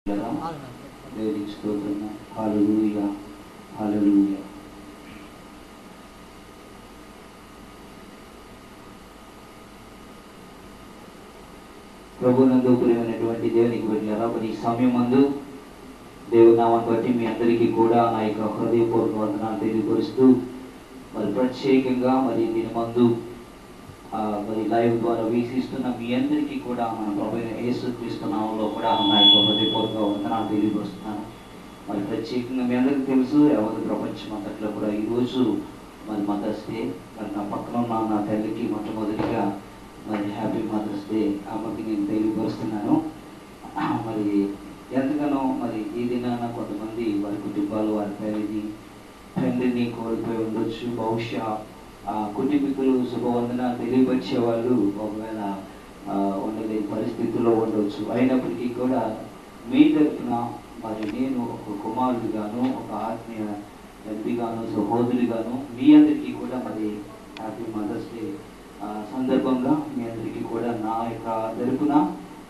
దేవునికి స్తోత్రము. హల్లెలూయా, హల్లెలూయా. ప్రభునందు ప్రియమైనటువంటి దేవునికి బిడ్డలారా, మరి సమయం మందు దేవుని నామాన్ని బట్టి మీ అందరికీ కూడా నా యొక్క హృదయపూర్వక వందనాలు తెలియపరుస్తూ, మరి ప్రత్యేకంగా మరి దీని మందు మరి లైవ్ ద్వారా వీక్షిస్తున్న మీ అందరికీ కూడా మన ప్రభువైన యేసుక్రీస్తు నామములో కూడా నా యొక్క హృదయపూర్వక వందనాలు తెలియపరుస్తున్నాను. మరి ప్రత్యేకంగా మీ అందరికీ తెలుసు, యావత్ ప్రపంచం అంతట్లో కూడా ఈరోజు మరి మదర్స్ డే. మరి నా పక్కన ఉన్న నా తల్లికి మొట్టమొదటిగా మరి హ్యాపీ మదర్స్ డే ఆమెకి నేను తెలియపరుస్తున్నాను. మరి ఎంతగానో మరి ఈ దినాన కొంతమంది వారి కుటుంబాలు వారి తండ్రిని కోల్పోయి ఉండొచ్చు. బహుశా కుటుంబీకులు శుభవందనాలు తెలియపరిచే వాళ్ళు ఒకవేళ ఉండలేని పరిస్థితుల్లో ఉండవచ్చు. అయినప్పటికీ కూడా మీ తరఫున మరి నేను ఒక కుమారుడిగాను, ఒక ఆత్మీయ తండ్రిగాను, సహోదరుడిగాను మీ అందరికీ కూడా మరి హ్యాపీ మదర్స్ డే సందర్భంగా మీ అందరికీ కూడా నా యొక్క తరఫున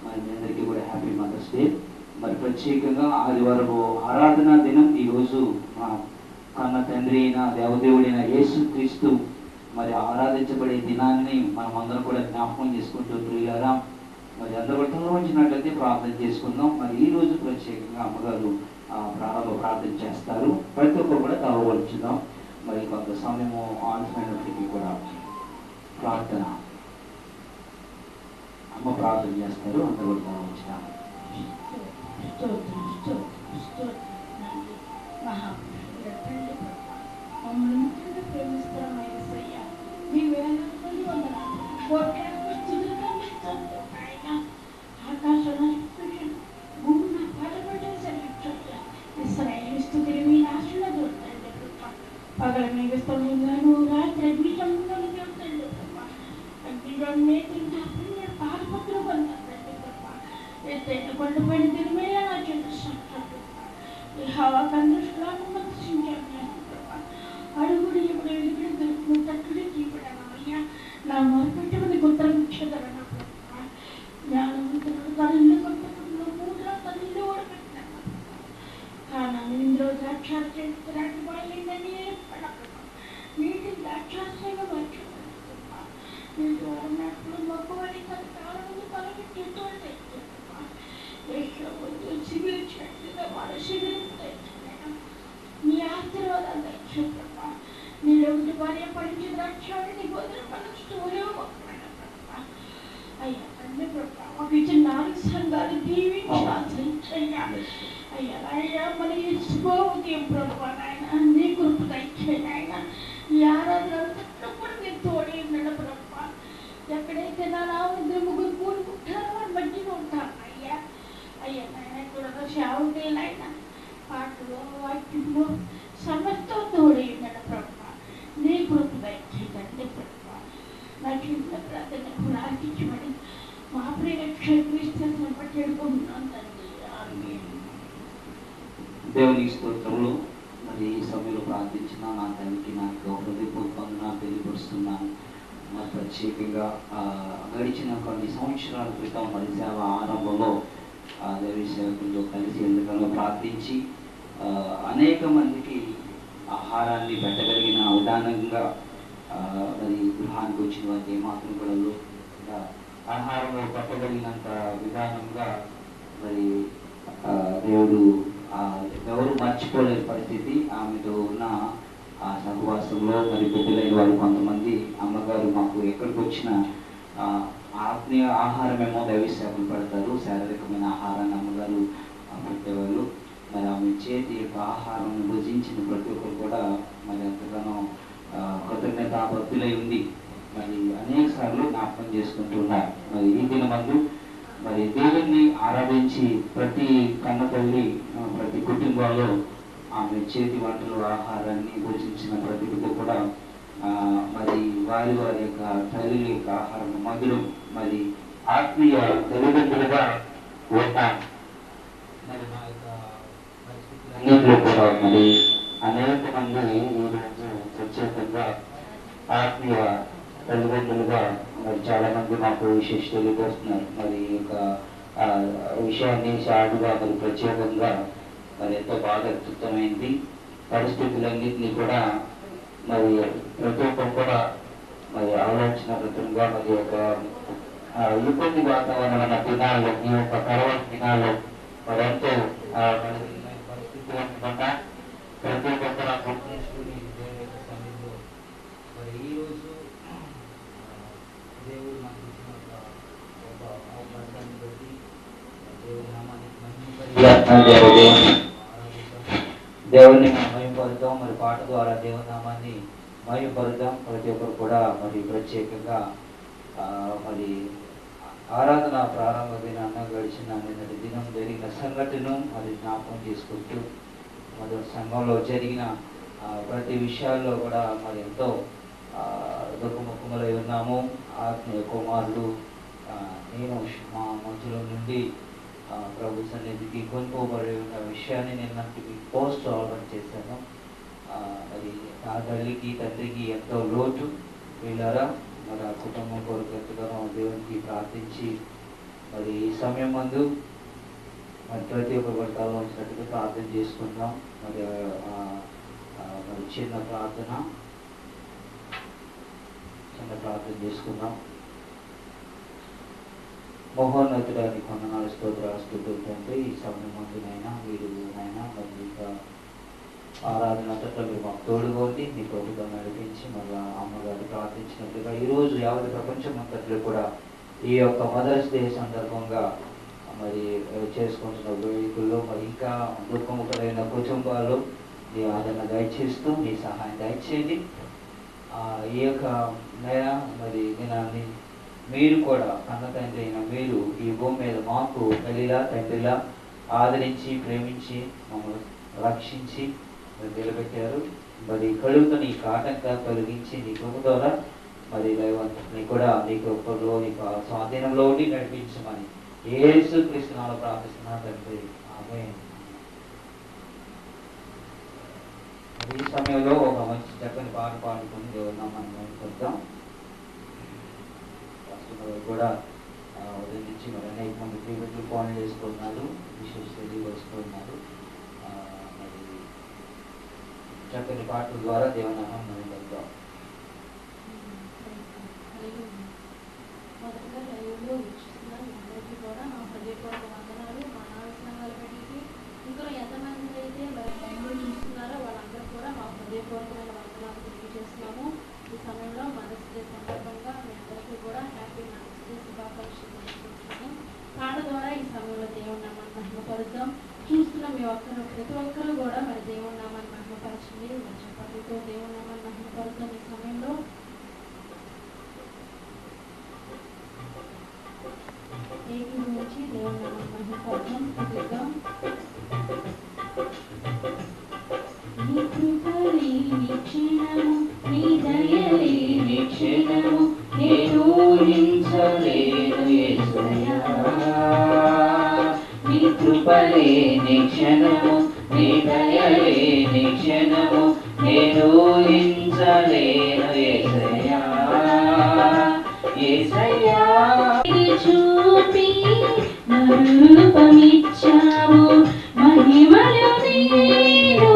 మరి మీ అందరికీ కూడా హ్యాపీ మదర్స్ డే. మరి ప్రత్యేకంగా ఆదివారము ఆరాధనా దినం. ఈరోజు మా కన్న తండ్రి అయిన దేవదేవుడైన యేసుక్రీస్తు మరి ఆరాధించబడే దినాన్ని మనం అందరం కూడా జ్ఞాపకం చేసుకుంటూ ప్రియులారా మరి అందరూ తలవంచినట్లయితే ప్రార్థన చేసుకుందాం. మరి ఈ రోజు ప్రత్యేకంగా అమ్మగారు ప్రారంభ ప్రార్థన చేస్తారు. ప్రతి ఒక్కరు కూడా తలవంచుదాం. మరి కొంత సమయము ఆలస్యమైనప్పటికీ కూడా ప్రార్థన అమ్మ ప్రార్థన చేస్తారు. అందరూ కూడా తలవంచుదాం. ఎక్కడైతే నా ఇద్దరు ముగ్గురు కూడుకుంటారో వాడు మంచిగా ఉంటాను. అయ్యా నాయన కూడా సేవకులైనా పాటలు వాక్యంలో సమస్తం తోడైన ప్రభు నీ కృప దయచేయండి ప్రభు. నా చిన్న ప్రార్థన కూడా ఆశించమని మా ప్రియక్షేత్రం పట్టేడుకుంటున్నాను తండ్రి. దేవుని స్తోత్రములు. మరి ఈ సమయంలో ప్రార్థించిన నా తండ్రికి నాకు హృదయపూర్వకంగా తెలియపరుస్తున్నాను. మరి ప్రత్యేకంగా గడిచిన కొన్ని సంవత్సరాల క్రితం మరి సేవ ఆరంభంలో దేవి సేవకులతో కలిసి ఎందుకనో ప్రార్థించి అనేక మందికి ఆహారాన్ని పెట్టగలిగిన విధానంగా మరి గృహానికి వచ్చిన వారికి ఏమాత్రం కూడా ఆహారం పెట్టగలిగినంత విధానంగా మరి దేవుడు ఎవరు మర్చిపోలేని పరిస్థితి. ఆమెతో ఉన్న ఆ సహవాసంలో మరి బిడ్డలైన వాళ్ళు కొంతమంది అమ్మగారు మాకు ఎక్కడికి వచ్చిన ఆత్మీయ ఆహారమేమో దైవ సేవలు పెడతారు, శారీరకమైన ఆహారాన్ని అమ్మగారు పెట్టేవాళ్ళు. మరి ఆమె చేతి యొక్క ఆహారం భుజించిన ప్రతి ఒక్కరు కూడా మరి ఎంతగానో కృతజ్ఞతాభక్తులై ఉంది మరి అనేక సార్లు జ్ఞాపకం చేసుకుంటున్నారు. మరి ఈ దినమందు మరి దేవుణ్ణి ఆరాధించి ప్రతి కన్న తల్లి ప్రతి కుటుంబంలో ఆమె చేతి వంటలు ఆహారాన్ని భుజించిన ప్రతి బిడ్డ కూడా మరి వారి వారి యొక్క తల్లి యొక్క ఆహారం మధురం మరి ఆత్మీయ తల్లిదండ్రులుగా ఉంటారు. మరి మా యొక్క పరిస్థితులు కూడా మరి అనేక మంది ఈరోజు ప్రత్యేకంగా ఆత్మీయ తల్లిదండ్రులుగా మరి చాలా మంది మాకు విశేష తెలియజేస్తున్నారు. మరి యొక్క ఆ విషయాన్ని షార్ట్గా మరి ప్రత్యేకంగా మరి ఎంతో బాధాకృతమైంది. పరిస్థితులన్నింటినీ కూడా మరి ప్రతి ఒక్కరు కూడా మరి ఆలోచనాకృతంగా మరి ఒక ఇబ్బంది వాతావరణమైన దినాల్లో, ఈ యొక్క కరోనా దినాల్లో మరి ఎంతో పరిస్థితులు అనుకున్నా ప్రతి ఒక్కరు గుర్తించుకుని దేవుని యొక్క సన్నిధిలో మరి ఈరోజు దేవుడు నాకు ఇచ్చిన ఒక అవకాశాన్ని బట్టి దేవుని నామాన్ని దేవుని మహిమపరుద్దాం. మరి పాట ద్వారా దేవుని నామాన్ని మహిమపరుద్దాం. ప్రతి ఒక్కరు కూడా మరి ప్రత్యేకంగా మరి ఆరాధన ప్రారంభ దినాన్న గడిచిన నిన్నటి దినం జరిగిన సంఘటనను మరి జ్ఞాపకం చేసుకుంటూ మరి సంఘంలో జరిగిన ప్రతి విషయాల్లో కూడా మరి ఎంతో దుఃఖముఖములై ఉన్నాము. ఆత్మీయ కుమారులు నేను మా మధ్యలో నుండి ప్రభు సన్నిధికి కొనుక్కోబడి ఉన్న విషయాన్ని నేను మీకు పోస్ట్ ఆర్డర్ చేశాను. మరి నా తల్లికి తండ్రికి ఎంతో లోటు వీళ్ళారా మరి ఆ కుటుంబం కొరకు ఎంతగానో దేవునికి ప్రార్థించి మరి ఈ సమయం ముందు మరి ప్రతి ఒక్క వర్గాల్లో వచ్చినట్టుగా ప్రార్థన చేసుకుందాం. మరి మరి చిన్న ప్రార్థన చేసుకుందాం. మహోన్నతుడానికి కొందనాలు స్తోత్రాలు ఈ సమయం ముందునైనా మీరు నైనా మరి ఇంకా ఆరాధన అంతట్లో మీరు మాకు తోడుగా ఉంది మీ ప్రభుత్వం నడిపించి మళ్ళీ అమ్మగారు ప్రార్థించినట్టుగా ఈరోజు యావత్ ప్రపంచం అంతట్లో కూడా ఈ యొక్క మదర్స్ డే సందర్భంగా మరి చేసుకుంటున్న వేదికల్లో మరి ఇంకా దుఃఖముఖమైన కుటుంబాల్లో మీ ఆదరణ దయచేస్తూ మీ సహాయం దయచేయండి. ఈ యొక్క మరి దినాన్ని మీరు కూడా కన్న తండ్రి అయిన మీరు ఈ భూమి మీద మాకు తల్లిలా తండ్రిలా ఆదరించి ప్రేమించి మమ్మల్ని రక్షించి నిలబెట్టారు. మరి కలుగుతున్న ఈ ఆటంకా తొలగించి నీ కృప ద్వారా మరి దైవాన్ని కూడా నీ కృపలో నీ స్వాధీనంలో నడిపించమని యేసు క్రీస్తు నామములో ప్రార్థిస్తున్నాను తండ్రి, ఆమేన్. ఈ సమయంలో ఒక మంచి చక్కని పాట పాడుకుని దేవుని నామాన్ని మహిమపరుద్దాం. కూడా ఉదయం నుంచి మరి అనేక మంది ప్రీవియస్లు ఫోన్ చేసుకున్నారు, విశేష తెలియవస్తున్నారు. మరి చక్కని పాటల ద్వారా దేవుని నామాన్ని మహిమపరుద్దాం. హృదయపూర్వకమైన వందనాలు తెలియజేస్తున్నాము. ఈ సమయంలో మదర్స్ డే సందర్భంగా మీ అందరికీ కూడా హ్యాపీ మదర్స్ డే శుభాకాంక్షలు తెలియజేస్తున్నాము. పాట ద్వారా ఈ సమయంలో దేవుని నామాన్ని మహిమపరుద్దాం. చూస్తున్న మీ ప్రతి ఒక్కరు కూడా మరి దేవుని నామాన్ని మహిమపరచండి. మంచి పనులతో దేవుని నామాన్ని మహిమపరుద్దాం. ఈ సమయంలో ఏకీభవించి దేవుని నామాన్ని మహిమపరుద్దాం. స్తుతిద్దాం. నీ కృపలే నీ క్షణము, నీ దయలే నీ క్షణము, నేను ఊహించలేను యేసయ్యా. నీ కృపలే నీ క్షణము, నీ దయలే నీ క్షణము, నేను ఊహించలేను యేసయ్యా. యేసయ్యా చూపి రూపమిచ్చావు, మహిమలు నేను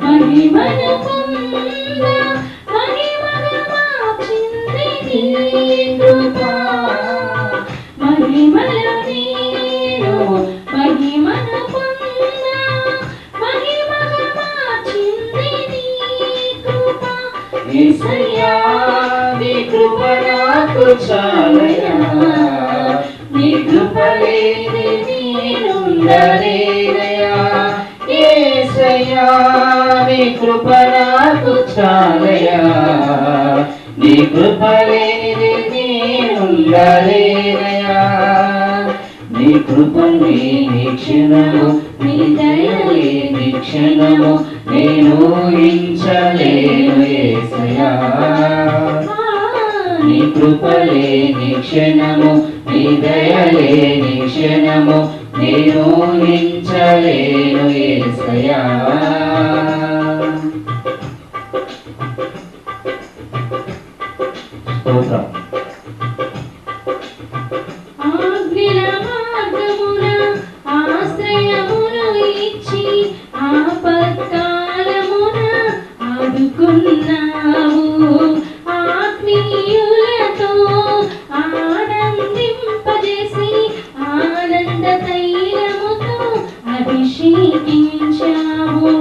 మహిమను పొంద, మహిమను మార్చింది నీ కృప. మహిమలు నేను మహిమను పొంద, మహిమను మార్చింది నీ కృప. యేసయ్యా నీ కృప నాకు చాలయ్యా, నీ కృప లేని నేనుండలేనయ్యా. యేసయ్యా నీ కృప నాకు చాలయ్యా, నీ కృప లేని నేనుండలేనయ్యా. నీ కృప లేని క్షణము, నీ దయ లేని క్షణము, నేను ఊహించలేను యేసయ్యా. నీ కృప లేని క్షణము, నీ దయ లేని క్షణము, నేను ఊహించలేను యేసయ్యా. స్తోత్రం. ఆజ్ఞల మార్గము ఆపత్కాలమున ఆదుకున్నావు, ఆత్మీయులతో ఆనందింపజేసి ఆనంద తైలముతో అభిషేకించావు.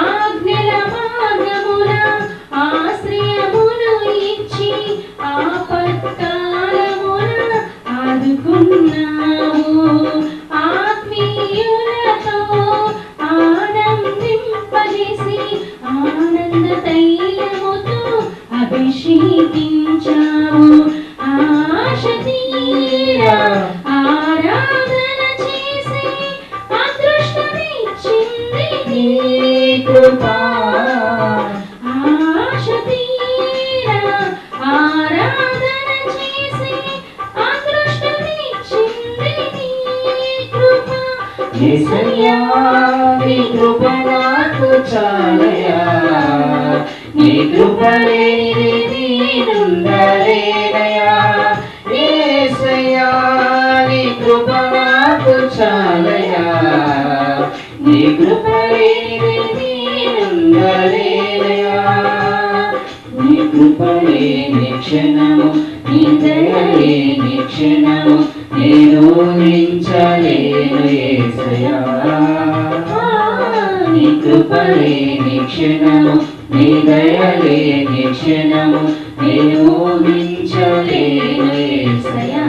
ఆజ్ఞల మార్గమున ఆశ్రయమును ఇచ్చి ఆపత్కాలమున ఆదుకున్నావు, ఆత్మీయులతో ఆనందింపజేసి ఆనంద తైలముతో అభిషేకించావు. ఆశ తీరా ఆరాధన చేసి అదృష్టమిచ్చింది నీ కృప. ఆశ తీరా ఆరాధన చేసి అదృష్టమిచ్చింది నీ కృప. యేసయ్యా నీ కృప నాకు చాలయ్యా, నీ కృప లేనిది నేనుండలేనయ్యా. యేసయ్యా నీ కృప నాకు చాలయ్యా, నీ కృప లేనిది నేనుండలేనయ్యా. నీ కృప లేని క్షణము, నీ దయ లేని క్షణము నేను ఊహించలేను యేసయ్యా. నీ కృప లేని క్షణము, నీ దయ లేని క్షణము నేను ఊహించలేను యేసయ్యా.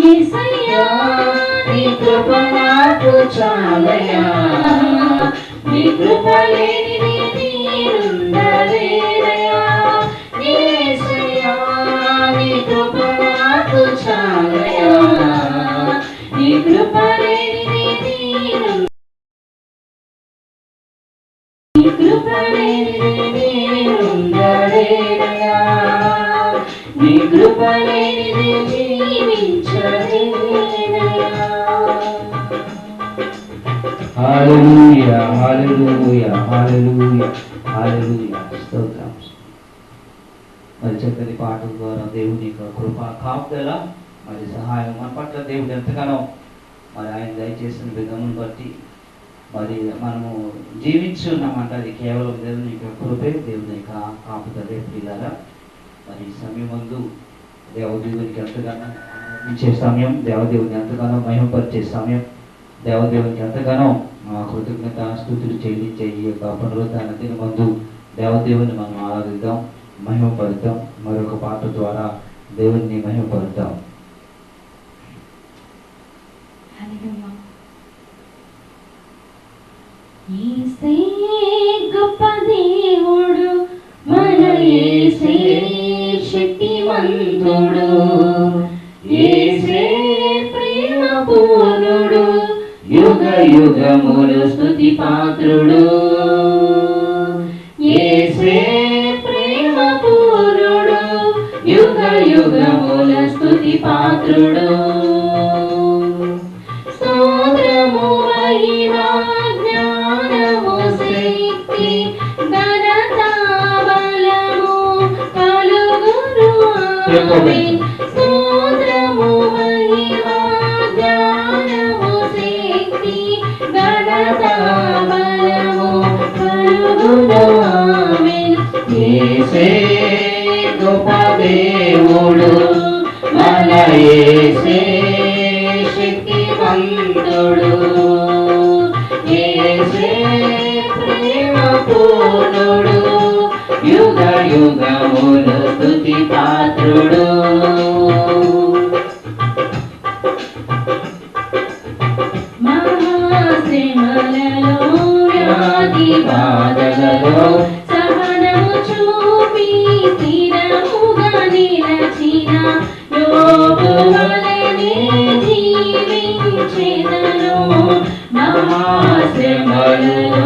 యేసయ్యా నీ కృప నాకు చాలయ్యా, నీ కృప లేనిది నేనుండలేనయ్యా. యేసయ్యా నీ కృప నాకు చాలయ్యా, నీ కృప లేనిది నీ కృప లేనిది నేనుండలేనయ్యా. నీ కృప లేనిది జీవించలేనయ్యా. హల్లెలూయా హల్లెలూయా హల్లెలూయా హల్లెలూయా. స్తోత్రం. మరి చక్కని పాటల ద్వారా దేవుని యొక్క కృప కాపుదల మరి సహాయం మన పట్ల దేవుడు ఎంతగానో మరి ఆయన దయచేసిన విధమును బట్టి మరి మనము జీవించున్నామంటే అది కేవలం దేవుని యొక్క కృపే, దేవుని యొక్క కాపుదలే. ప్రియులారా మరి ఈ సమయం ముందు దేవదేవునికి ఎంతగానో ఇచ్చే సమయం, దేవదేవుని ఎంతగానో మహిమపరిచే సమయం, దేవదేవునికి ఎంతగానో కృతజ్ఞత స్తుతులు చెల్లించే ఈ యొక్క పునరుద్ధాన దిన ముందు దేవదేవుని మనం ఆరాధిద్దాం, మహిమపరుద్దాం. మరొక పాట ద్వారా దేవుని మహిమపరుద్దాం. యేసే గొప్ప దేవుడు, మన యేసే శక్తివంతుడు, యేసే ప్రేమ పూర్ణుడు, యుగ యుగములు స్తుతి పాత్రుడు. యేసే ప్రేమ పూర్ణుడు, యుగ యుగముల స్తుతి పాత్రుడు. స్తోత్రము మహిమా జ్ఞానము శక్తి ఘనత బలము కలుగును ఆమేన్. స్తోత్రము మహిమా జ్ఞానము శక్తి ఘనత బలము కలుగును ఆమేన్. యేసే గొప్ప దేవుడు, మన యేసే శక్తివంతుడు, యేసే ప్రేమ పూర్ణుడు, యుగ యుగములు స్తుతి పాత్రుడు. మహాశ్రమలలో వ్యాధి బాధలలో సహనము చూపి స్థిరముగా నిలచిన యోబు వలెనే జీవించెదను. మహాశ్రమలలో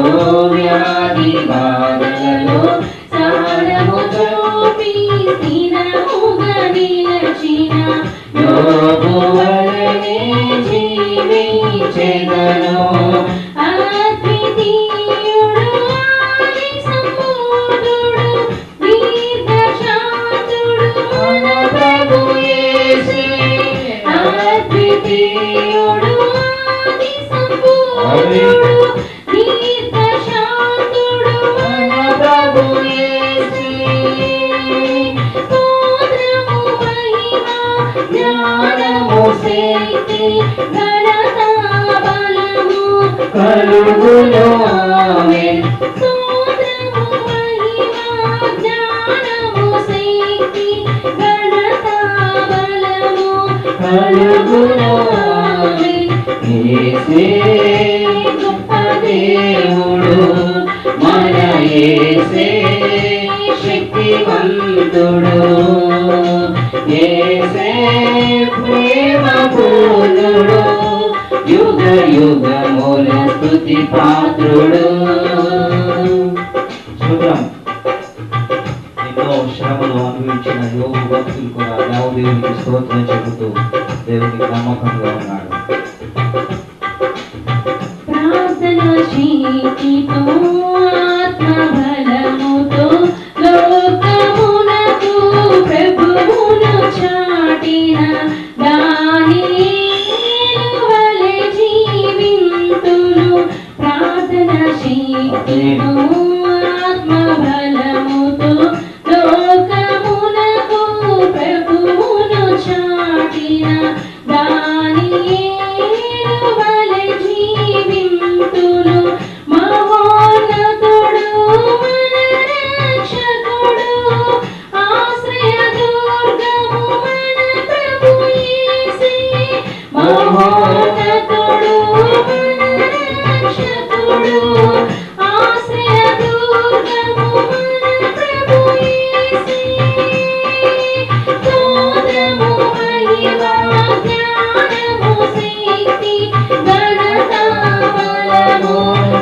వ్యాధి బాధలలో సహనము చూపి స్థిరముగా నిలచిన యోబు వలెనే జీవించెదను. అద్వితీయుడు ఆది సంపూర్ణుడు దీర్ఘశాంతుడు మన ప్రభు యేసే. అద్వితీయుడు ఆది సంపూర్ణుడు కలుగును ఆమేన్. స్తోత్రము మహిమ జ్ఞానము శక్తి ఘనత బలము కలుగును ఆమేన్. యేసే గొప్ప దేవుడు, మన యేసే శక్తివంతుడు. యేసే ప్రేమ పూర్ణుడు, యుగ యుగముల స్తుతి పాత్రుడు. స్తోత్రం. ఎన్నో శ్రమలు అనుభవించిన యోగు భక్తులు కూడా దేవునికి స్తోత్రం చెబుతూ దేవునికి నమ్మకంగా ఉన్నాడు. ప్రార్థన శక్తితో ఆత్మ బలముతో లోకమునకు ప్రభువును చాటిన దానియేలు వలె జీవింతును. ప్రార్థన శక్తితో ఆత్మ బలముతో లోకమునకు ప్రభువును చాటిన దానియేలు వలె జీవింతును. మహోన్నతుడు మన రక్షకుడు, ఆశ్రయ దుర్గము మన ప్రభు యేసే. మహోన్నతుడు మన రక్షకుడు, ఆశ్రయ దుర్గము మన ప్రభు యేసే. స్తోత్రము మహిమ జ్ఞానము శక్తి ఘనత బలము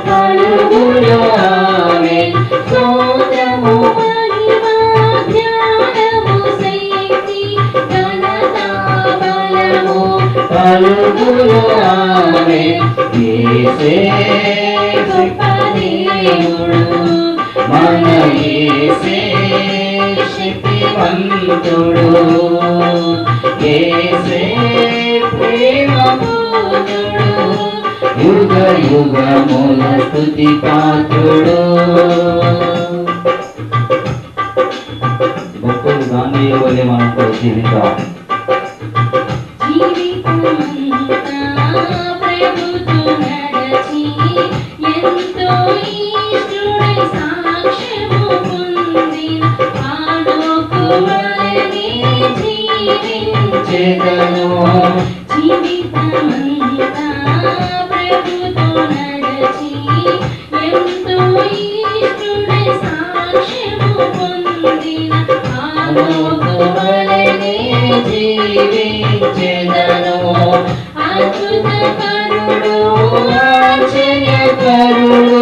కలుగును ఆమేన్. స్తోత్రము మహిమ జ్ఞానము శక్తి ఘనత బలము కలుగును ఆమేన్. యేసే గొప్ప దేవుడు, మన యేసే శక్తివంతుడు. యేసే ప్రేమ పూర్ణుడు, యుగ యుగముల స్తుతి పాత్రుడు. భక్తులు దానియేలు వలె మనం కూడా జీవిద్దాం. జీవితమంతా ప్రభుతో నడచి ఎంతో ఇష్టుడై సాక్ష్యము పొందిన ఆనోకు వలె జీవించెదను. జీవితమంతా ప్రభుతో నడచి ఎంతో ఇష్టుడై సాక్ష్యము పొందిన ఆనోకు వలె జీవించెదను. అద్భుతకరుడు ఆశ్చర్యకరుడు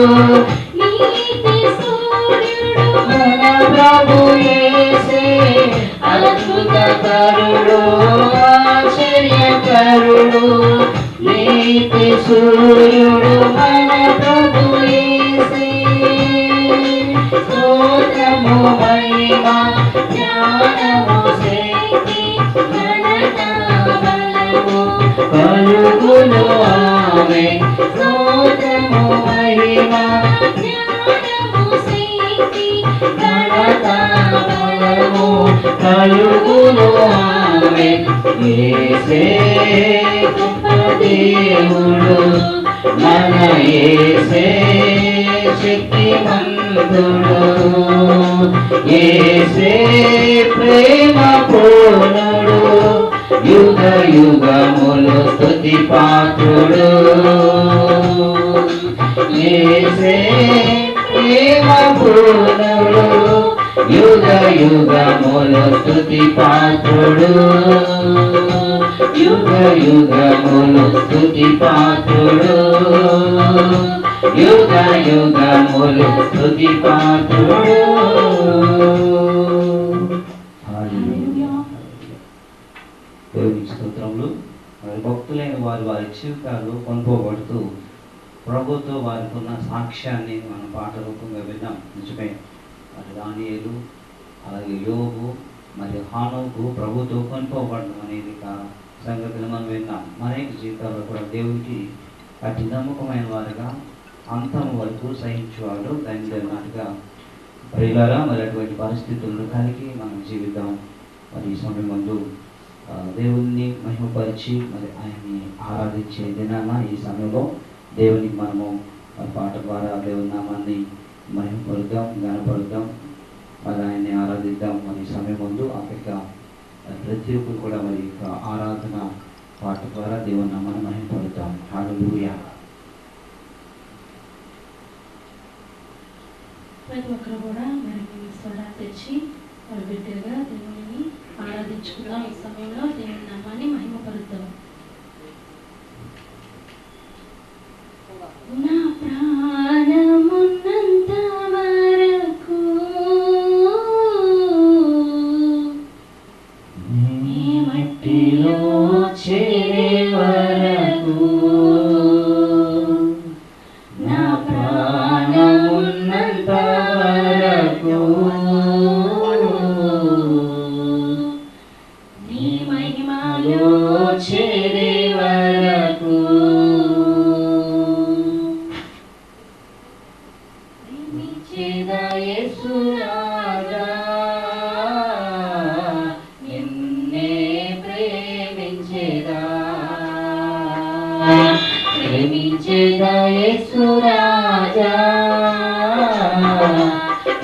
నీతి సూర్యుడు మన ప్రభు యేసే. అద్భుతకరుడు ఆశ్చర్యకరుడు నీతి సూర్యుడు మన ప్రభు యేసే. స్తోత్రము మహిమ జ్ఞానము శక్తి ఘనత బలము కలుగును ఆమేన్. స్తోత్రము మహిమ జ్ఞానము శక్తి ఘనత బలము కలుగును ఆమేన్. యేసే గొప్ప దేవుడు, మన యేసే శక్తివంతుడు. యేసే ప్రేమ పూర్ణుడు, యుగ యుగములు స్తుతి పాత్రుడు. యేసే ప్రేమ పూర్ణుడు, యుగ యుగములు స్తుతి పాత్రుడు. యుగ యుగములు స్తుతి పాత్రుడు. యుగ యుగములు స్తుతి పాత్రుడు. దేవునికి స్తోత్రములు. మరి భక్తులైన వారు వారి జీవితాలు కొనుకోబడుతూ ప్రభుతో వారికి ఉన్న సాక్ష్యాన్ని మనం పాట రూపంగా విన్నాం. నిజమే, మరి దానియేలు అలాగే యోబు మరి హానోకు ప్రభుతో కొనుకోబడడం అనేది సంగతిని మనం విన్నాం. మన యొక్క జీవితాల్లో కూడా దేవునికి అతి నమ్మకమైన వారుగా అంతం వరకు సహించేవాడు దైనట్టుగా పరిలారా మరి అటువంటి పరిస్థితులను కలిగి మనం జీవిద్దాం. మరి ఈ సమయం ముందు దేవుణ్ణి మహిమపరిచి మరి ఆయన్ని ఆరాధించే దినాన ఈ సమయంలో దేవునికి మనము పాట ద్వారా దేవుని నామాన్ని మహిమపరుద్దాం, జ్ఞానపరుద్దాం, మరి ఆయన్ని ఆరాధిద్దాం. మరి సమయం ముందు ప్రతి ఒక్కరు కూడా మరి ఆరాధన పాట ద్వారా దేవుని నామాన్ని మహిమపరుద్దాం. హల్లెలూయా. ప్రతి ఒక్కరు కూడా మరి స్వరాలు తెచ్చి మరి బిడ్డగా దేవుని ఆరాధించుకుందాం. ఈ సమయంలో దేవుని నామాన్ని మహిమపరుద్దాం. నా ప్రాణమున్నంత వరకు నీ మట్టిలో చేరే వరకు, నా ప్రాణమున్నంత వరకు నీ మహిమలో చేరే వరకు ప్రేమించేదా యేసు రాజా, నిన్నే ప్రేమించేదా, ప్రేమించేదా యేసు రాజా,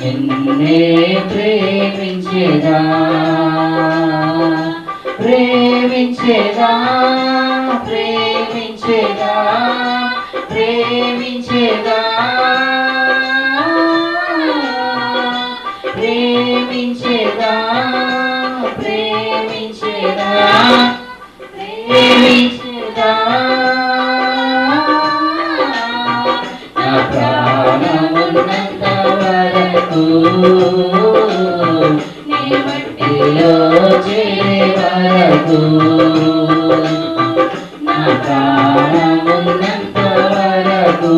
నిన్నే ప్రేమించేదా, ప్రేమించేదా, ప్రేమించేదా, ప్రేమించేదా, ప్రేమించేదా, ప్రేమించేదా, ప్రేమించేదా, నా ప్రాణమున్నంత వరకు నీ మట్టిలో చేరే వరకు, నా ప్రాణమున్నంత వరకు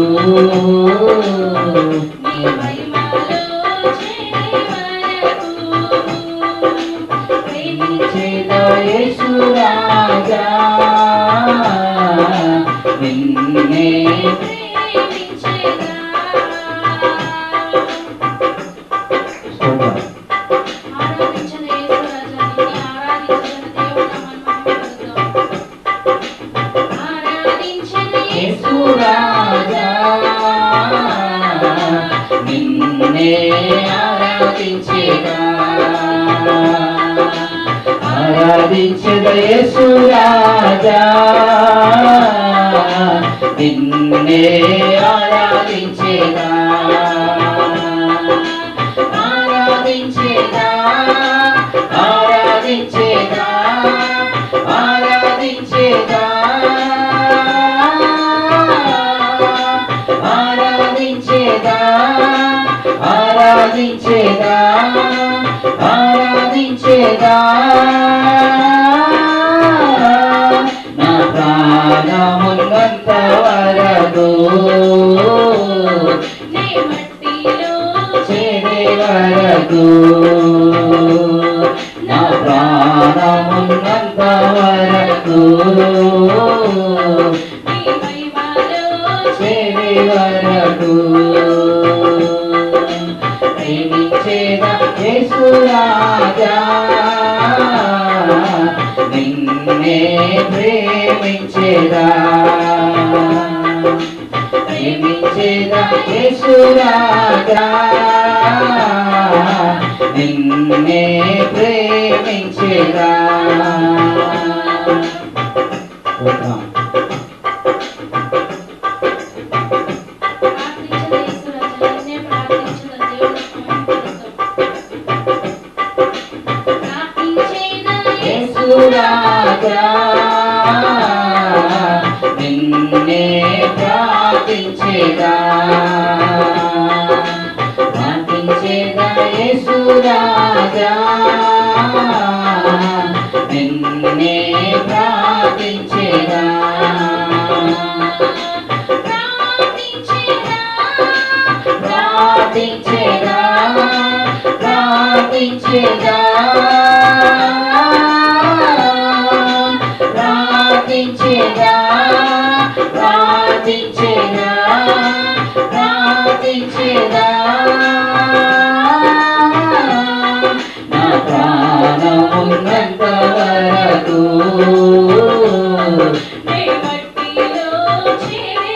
నీ మహిమలో చేరే వరకు ప్రేమించేదా యేసు రాజా, నిన్నే ప్రేమించేదా. ఆరాధించిన యేసు రాజా, నిన్ను ఆరాధించిన దేవుని నామాన్ని మహిమపరుద్దాం. ఆరాధించిన యేసు రాజా, నిన్నే ఆరాధించేదా, ఆరాధించేదా యేసు రాజా, నిన్నే ఆరాధించేదా, ఆరాధించేదా, ఆరాధించేదా, ఆరాధించేదా, ఆరాధించేదా, ఆరాధించేదా, ఆరాధించేదా, నా ప్రాణమున్నంత వరకు నీ మట్టిలో చేరే వరకు, నా ప్రాణమున్నంత వరకు నీ మహిమలో చేరే వరకు ప్రేమించేదా యేసు రాజా, నిన్నే ప్రేమించేదా, ప్రేమించేదా యేసు రాజా, నిన్నే ప్రేమించేదా. యేసు రాజా, నిన్నే ప్రార్థించేదా, ప్రార్థించేదా యేసు రాజా, నిన్నే ప్రార్థించేదా, ప్రార్థించేదా, ప్రార్థించేదా, ప్రార్థించేదా, ప్రార్థించేదా, ప్రార్థించేదా, ప్రార్థించేదా, నా ప్రాణమున్నంత వరకు నీ మట్టిలో చేరే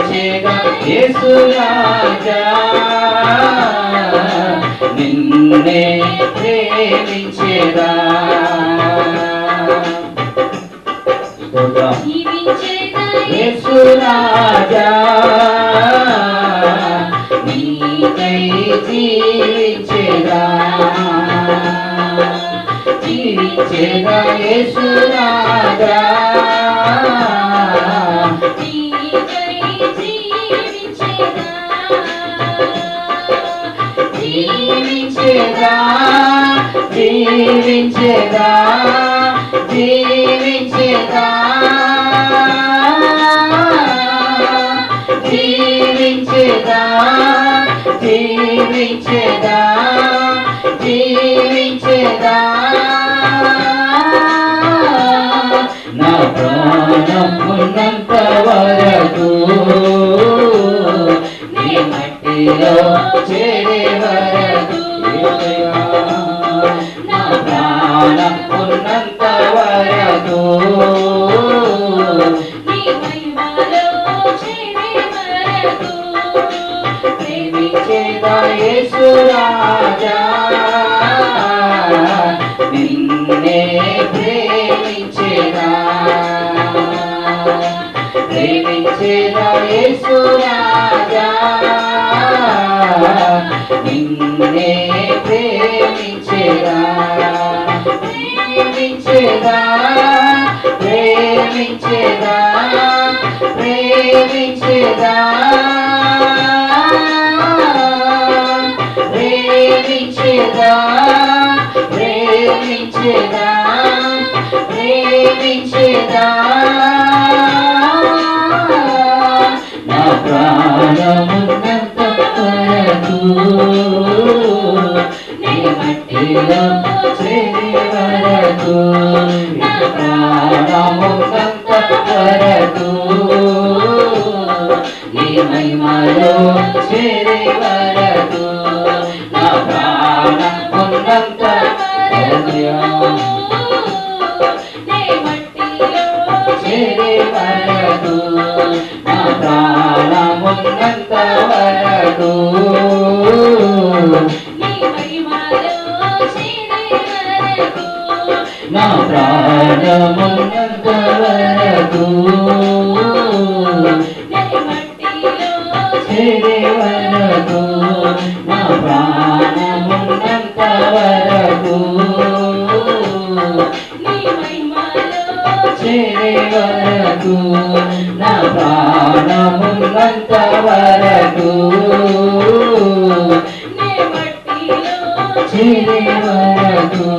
స్తుతించేదా యేసు రాజా నిన్నే ప్రేమించేదా యేసు రాజా నీకై జీవించేదా జీవించేదా యేసు రాజా జీవించేదా జీవించేదా జీవించేదా జీవించేదా జీవించేదా జీవించేదా నా ప్రాణం ఉన్నంత వరకు నీ మట్టిలో చేరే వరకు నా ప్రాణం ఉన్నంత వరకు ప్రేమించేదా యేసు రాజా నిన్నే ప్రేమించేదా ప్రేమించేదా యేసు రాజా నిన్నే ప్రేమించేదా ప్రేమించేదా ప్రేమించేదా ప్రేమించేదా ప్రేమించేదా ప్రేమించేదా ప్రేమించేదా నా ప్రాణమున్నంత వరకు నీ మట్టిలో చేరే వరకు నా ప్రాణమున్నంత వరకు నీ మహిమలో చేరే వరకు నా ప్రాణమున్నంత చేరే వరకు నా ప్రాణమున్నంత వరకు నా ప్రాణమున్నంత వరకు చేరే వరకు నా ప్రాణమున్నంత వరకు చేరే వరకు నా ప్రాణమున్నంత వరకు చేరే వరకు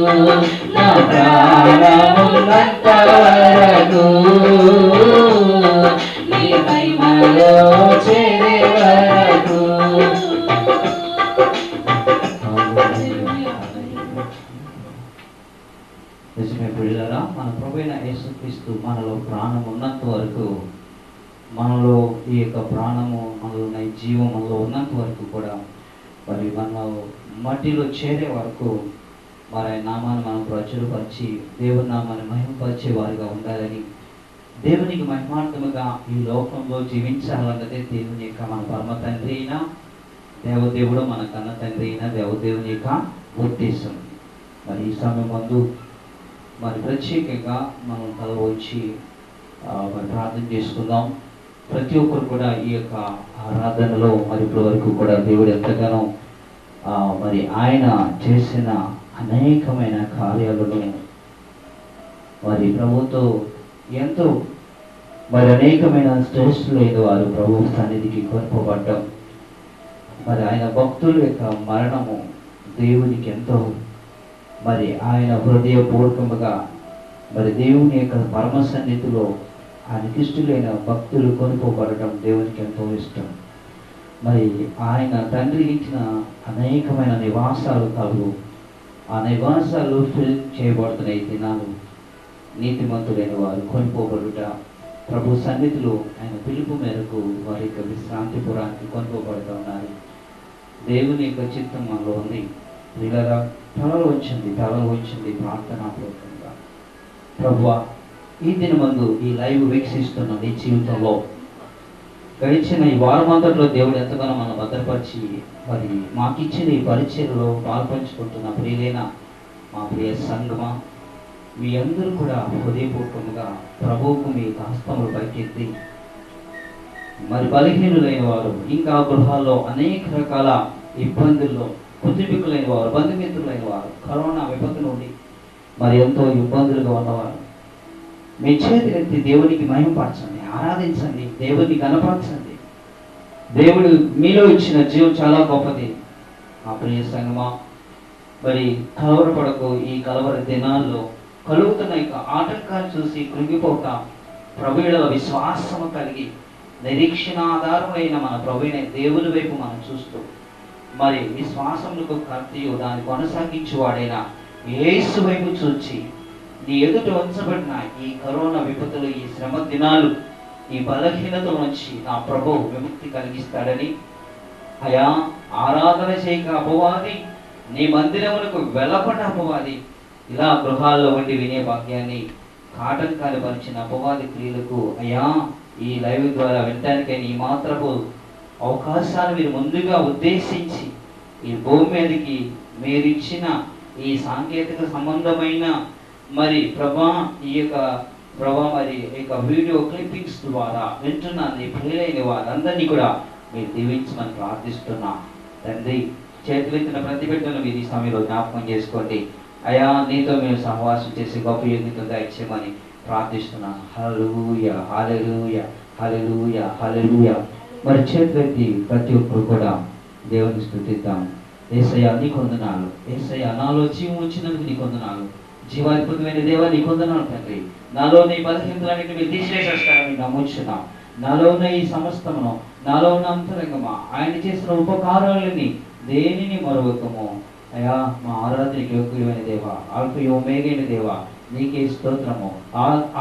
నా ప్రాణమున్నంత వరకు నీ మహిమలో చేరే వరకు నిజమే పిల్లరా మన ప్రభువైన యేసుక్రీస్తు మనలో ప్రాణం ఉన్నంత వరకు మనలో ఈ యొక్క ప్రాణము మనలో ఉన్న ఈ జీవం మనలో ఉన్నంత వరకు కూడా మరి మనలో మట్టిలో చేరే వరకు మరి ఆయన నామాన్ని మనం ప్రచురపరిచి దేవుని నామాన్ని మహిమపరిచే వారిగా ఉండాలని దేవునికి మహిమార్థముగా ఈ లోకంలో జీవించాలన్నదే దేవుని యొక్క మన పరమ తండ్రి అయినా దేవదేవుడు మన కన్న తండ్రి అయినా దేవదేవుని యొక్క ఉద్దేశం. మరి ఈ సమయం ముందు మరి ప్రత్యేకంగా మనం తల వచ్చి మరి ప్రార్థన చేసుకుందాం. ప్రతి ఒక్కరు కూడా ఈ యొక్క ఆరాధనలో మరి ఇప్పటి వరకు కూడా దేవుడు ఎంతగానో మరి ఆయన చేసిన అనేకమైన కార్యాలను మరి ప్రభుతో ఎంతో మరి అనేకమైన శ్రేష్ఠులైన వారు ప్రభు సన్నిధికి కొనుపబడ్డం, మరి ఆయన భక్తుల యొక్క మరణము దేవునికి ఎంతో మరి ఆయన హృదయపూర్వకముగా మరి దేవుని యొక్క పరమ సన్నిధిలో ఆయనకి ఇష్టలైన భక్తులు కొనుక్కోబడటం దేవునికి ఎంతో ఇష్టం. మరి ఆయన తండ్రి ఇచ్చిన అనేకమైన నివాసాలు కలవు. ఆ నివాసాలు ఫిల్ చేయబడుతున్నాయి. దినాలు నీతిమంతులైన వారు కొనుక్కోబడుట, ప్రభు సన్నిధిలో ఆయన పిలుపు మేరకు వారి యొక్క విశ్రాంతిపురానికి కొనుక్కోబడుతూ ఉన్నారు. దేవుని యొక్క చిత్తం మనలో ఉంది. పిల్లరా తలలో వచ్చింది ప్రార్థనాపూర్వకంగా. ప్రభువా, ఈ దినమందు ఈ లైవ్ వీక్షిస్తున్న నీ జీవితంలో గడిచిన ఈ వారం అంతట్లో దేవుడు ఎంతగానో మనం భద్రపరిచి మరి మాకిచ్చిన ఈ పరిచయలో పాల్పంచుకుంటున్న ప్రియులైన మా ప్రియ సంగమా, మీ అందరూ కూడా హృదయపూర్వకంగా ప్రభువుకు మీ హస్తములు పైకెత్తి, మరి బలహీనులైన వారు, ఇంకా గృహాల్లో అనేక రకాల ఇబ్బందుల్లో కుటుంబీకులైన వారు, బంధుమిత్రులైన వారు, కరోనా విపత్తు నుండి మరి ఎంతో ఇబ్బందులుగా ఉన్నవారు, మీ చేతులెత్తి దేవునికి మహిమపరచండి, ఆరాధించండి, దేవుని కనపరచండి. దేవుడు మీలో ఇచ్చిన జీవం చాలా గొప్పది. మా ప్రియ సంగమా, మరి కలవరపడకు. ఈ కలవర దినాల్లో కలుగుతున్న ఇక ఆటంకాలు చూసి కృంగిపోక ప్రభువుల విశ్వాసము కలిగి నిరీక్షణ ఆధారమైన మన ప్రభువైన దేవుని వైపు మనం చూస్తూ మరి విశ్వాసములకు కర్తయు దాన్ని కొనసాగించేవాడైన యేసు వైపు చూచి నీ ఎదుట ఉంచబడిన ఈ కరోనా విపత్తులు, ఈ శ్రమ దినాలు, ఈ బలహీనత నుంచి నా ప్రభువు విముక్తి కలిగిస్తాడని, అయా ఆరాధన చేయక అపవాది, నీ మందిరములకు వెలపట అపవాది, ఇలా గృహాల్లో ఉండి వినే భాగ్యాన్ని ఆటంకాలు పరిచిన అపవాది క్రియలకు అయా ఈ లైవ్ ద్వారా వినటానికైనా ఈ మాత్రపు అవకాశాలు మీరు ముందుగా ఉద్దేశించి ఈ భూమి మీదకి మీరిచ్చిన ఈ సాంకేతిక సంబంధమైన మరి ఈ యొక్క వీడియో క్లిప్పింగ్స్ ద్వారా వింటున్న నీ ప్రియులైన వారందరినీ కూడా మీరు దీవించమని ప్రార్థిస్తున్నా. తండ్రి, చేతులెత్తిన ప్రతి బిడ్డను మీరు ఈ సమయంలో జ్ఞాపకం చేసుకోండి. అయా నీతో మేము సహవాసం చేసి గొప్ప యోగ్యత దయచేయమని ప్రార్థిస్తున్నాను. హల్లెలూయా, హల్లెలూయా, హల్లెలూయా, హల్లెలూయా. మరి చేతులెత్తి ప్రతి ఒక్కరు కూడా దేవుని స్తుతిద్దాం. యేసయ్యా నీకు వందనాలు, యేసయ్యా నాలో జీవం ఉంచినందుకు నీకు వందనాలు, జీవాధిపతమైన దేవా నీకు వందనాలు తండ్రి. నాలో నీ బలహీనతలన్నింటినీ మీరు తీసివేసేస్తారని నమ్ముచున్నాం. నాలో ఉన్న ఈ సమస్తమును, నాలో ఉన్న అంతరంగమా, ఆయన చేసిన ఉపకారాలని దేనిని మరొకము. అయ్యా మా ఆరాధనకి యోగ్యమైన దేవా, ఆల్ఫయు ఒమేగైన దేవా నీకే స్తోత్రము,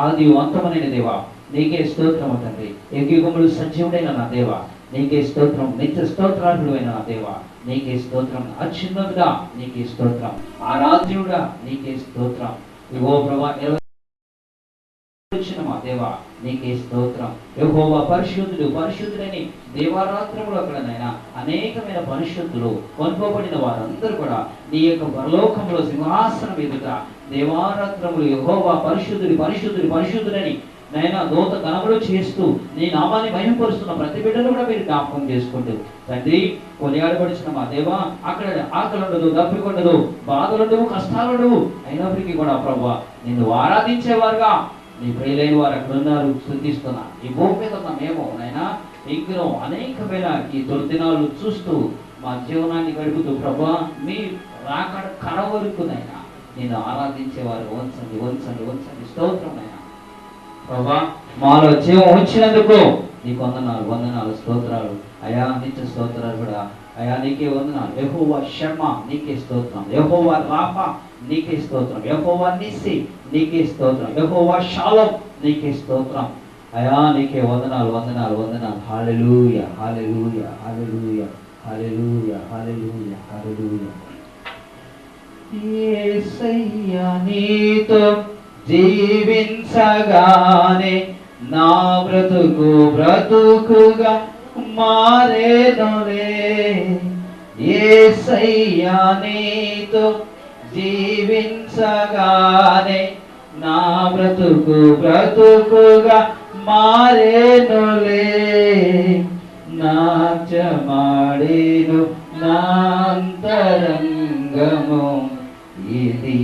ఆది అంతమైన దేవా నీకే స్తోత్రము తండ్రి. యుగములు సజీవుడైన నా దేవా నీకే స్తోత్రం, నిత్య స్తోత్రార్హుడైన నా దేవా నీకే స్తోత్రం, అత్యున్నతుడా నీకే స్తోత్రం, ఆరాధ్యుడా నీకే స్తోత్రం. ఇగో ప్రభా మా దేవా నీకే స్తోత్రం. యెహోవా పరిశుద్ధుడు, పరిశుద్ధుడని దేవారాత్రములు అక్కడనైనా అనేకమైన పరిశుద్ధులు కొనుకోబడిన వారందరూ కూడా నీ యొక్క పరలోకంలో సింహాసనం ఎదుట దేవారాత్రములు యెహోవా పరిశుద్ధుడు, పరిశుద్ధుడు, పరిశుద్ధుడని నైనా దోత గణములు చేస్తూ నీ నామాన్ని మహిమపరుస్తున్న ప్రతి బిడ్డను కూడా మీరు జ్ఞాపకం చేసుకుంటూ తండ్రి, కొనియాడబడిచిన మా దేవా అక్కడ ఆకలి ఉండదు, దప్పికొండదు, బాధలుండవు, కష్టాలుండవు, అయినప్పటికీ కూడా ప్రభువా నిన్ను ఆరాధించేవారుగా నీ ప్రియులైన వారు అక్కడ ఉన్నారు, స్తుతిస్తున్నా. ఈ భూమి మీద ఉన్న మేము నైనా ఇంకనూ అనేకమైన ఈ దుర్దినాలు చూస్తూ మా జీవనాన్ని గడుపుతూ ప్రభువా మీ రాకడ కడ వరకు నైనా నేను ఆరాధించేవారు వంచండి, వంచండి, వంచండి. స్తోత్రం అయినా ప్రభా మాలో జీవం ఉంచినందుకు నీకు వందనాలు, వందనాలు, స్తోత్రాలు. అయా నిత్య స్తోత్రాలు కూడా అయా నీకే వందనాలు. యెహోవా షమ్మా నీకే స్తోత్రం, యెహోవా రాఫా నీకే స్తోత్రం, యెహోవా నిస్సి నీకే స్తోత్రం, యెహోవా షాలోమ్ నీకే స్తోత్రం. అయా నీకే వందనాలు, వందనాలు, వందనాలు. హల్లెలూయా, హల్లెలూయా, హల్లెలూయా, హల్లెలూయా, హల్లెలూయా, హల్లెలూయా. యేసయ్యా నీతో జీవించగానే నా బ్రతుకు బ్రతుకుగా మారేనులే. యేసయ్యా నీతో జీవించగానే నా బ్రతుకు బ్రతుకుగా మారేనులే. నాట్యమాడేను నాంతరంగము, ఇది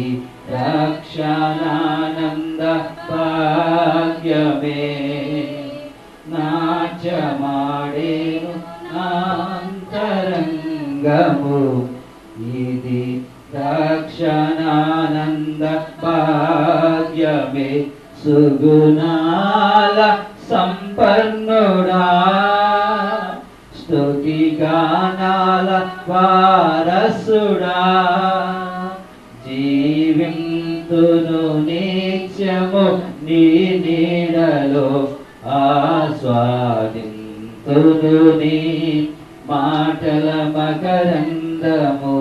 రక్షణానంద భాగ్యమే. నాట్యమాడేను నాంతరంగము, ఇది రక్షణానంద భాగ్యమే. సుగుణాల సంపన్నుడా, స్తుతి గానాల వారసుడా, జీవింతును నిత్యము నీ నీడలో, ఆస్వాదింతును నీ మాటల మకరందము,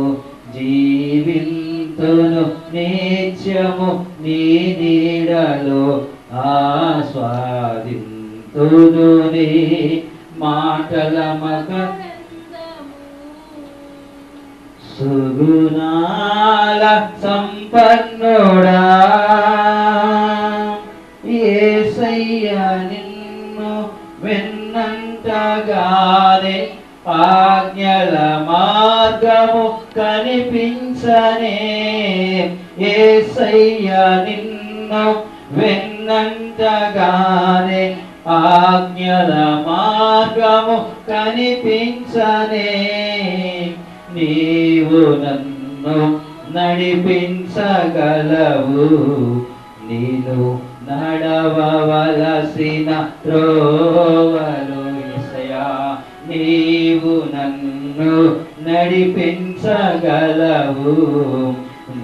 జీవింతును నిత్యము నీ నీడలో, ఆస్వాదింతును నీ మాటల మగ సుగుణాల సంపన్నుడా యేసయ్య నిన్ను విన్నంతగానే ఆజ్ఞల మార్గము కనిపించనే యేసయ్య నిన్ను విన్నంతగానే ఆజ్ఞల మార్గము కనిపించనే నీవు నన్ను నడిపించగలవు నేను నడవవలసిన త్రోవలు యేసయ్యా నీవు నన్ను నడిపించగలవు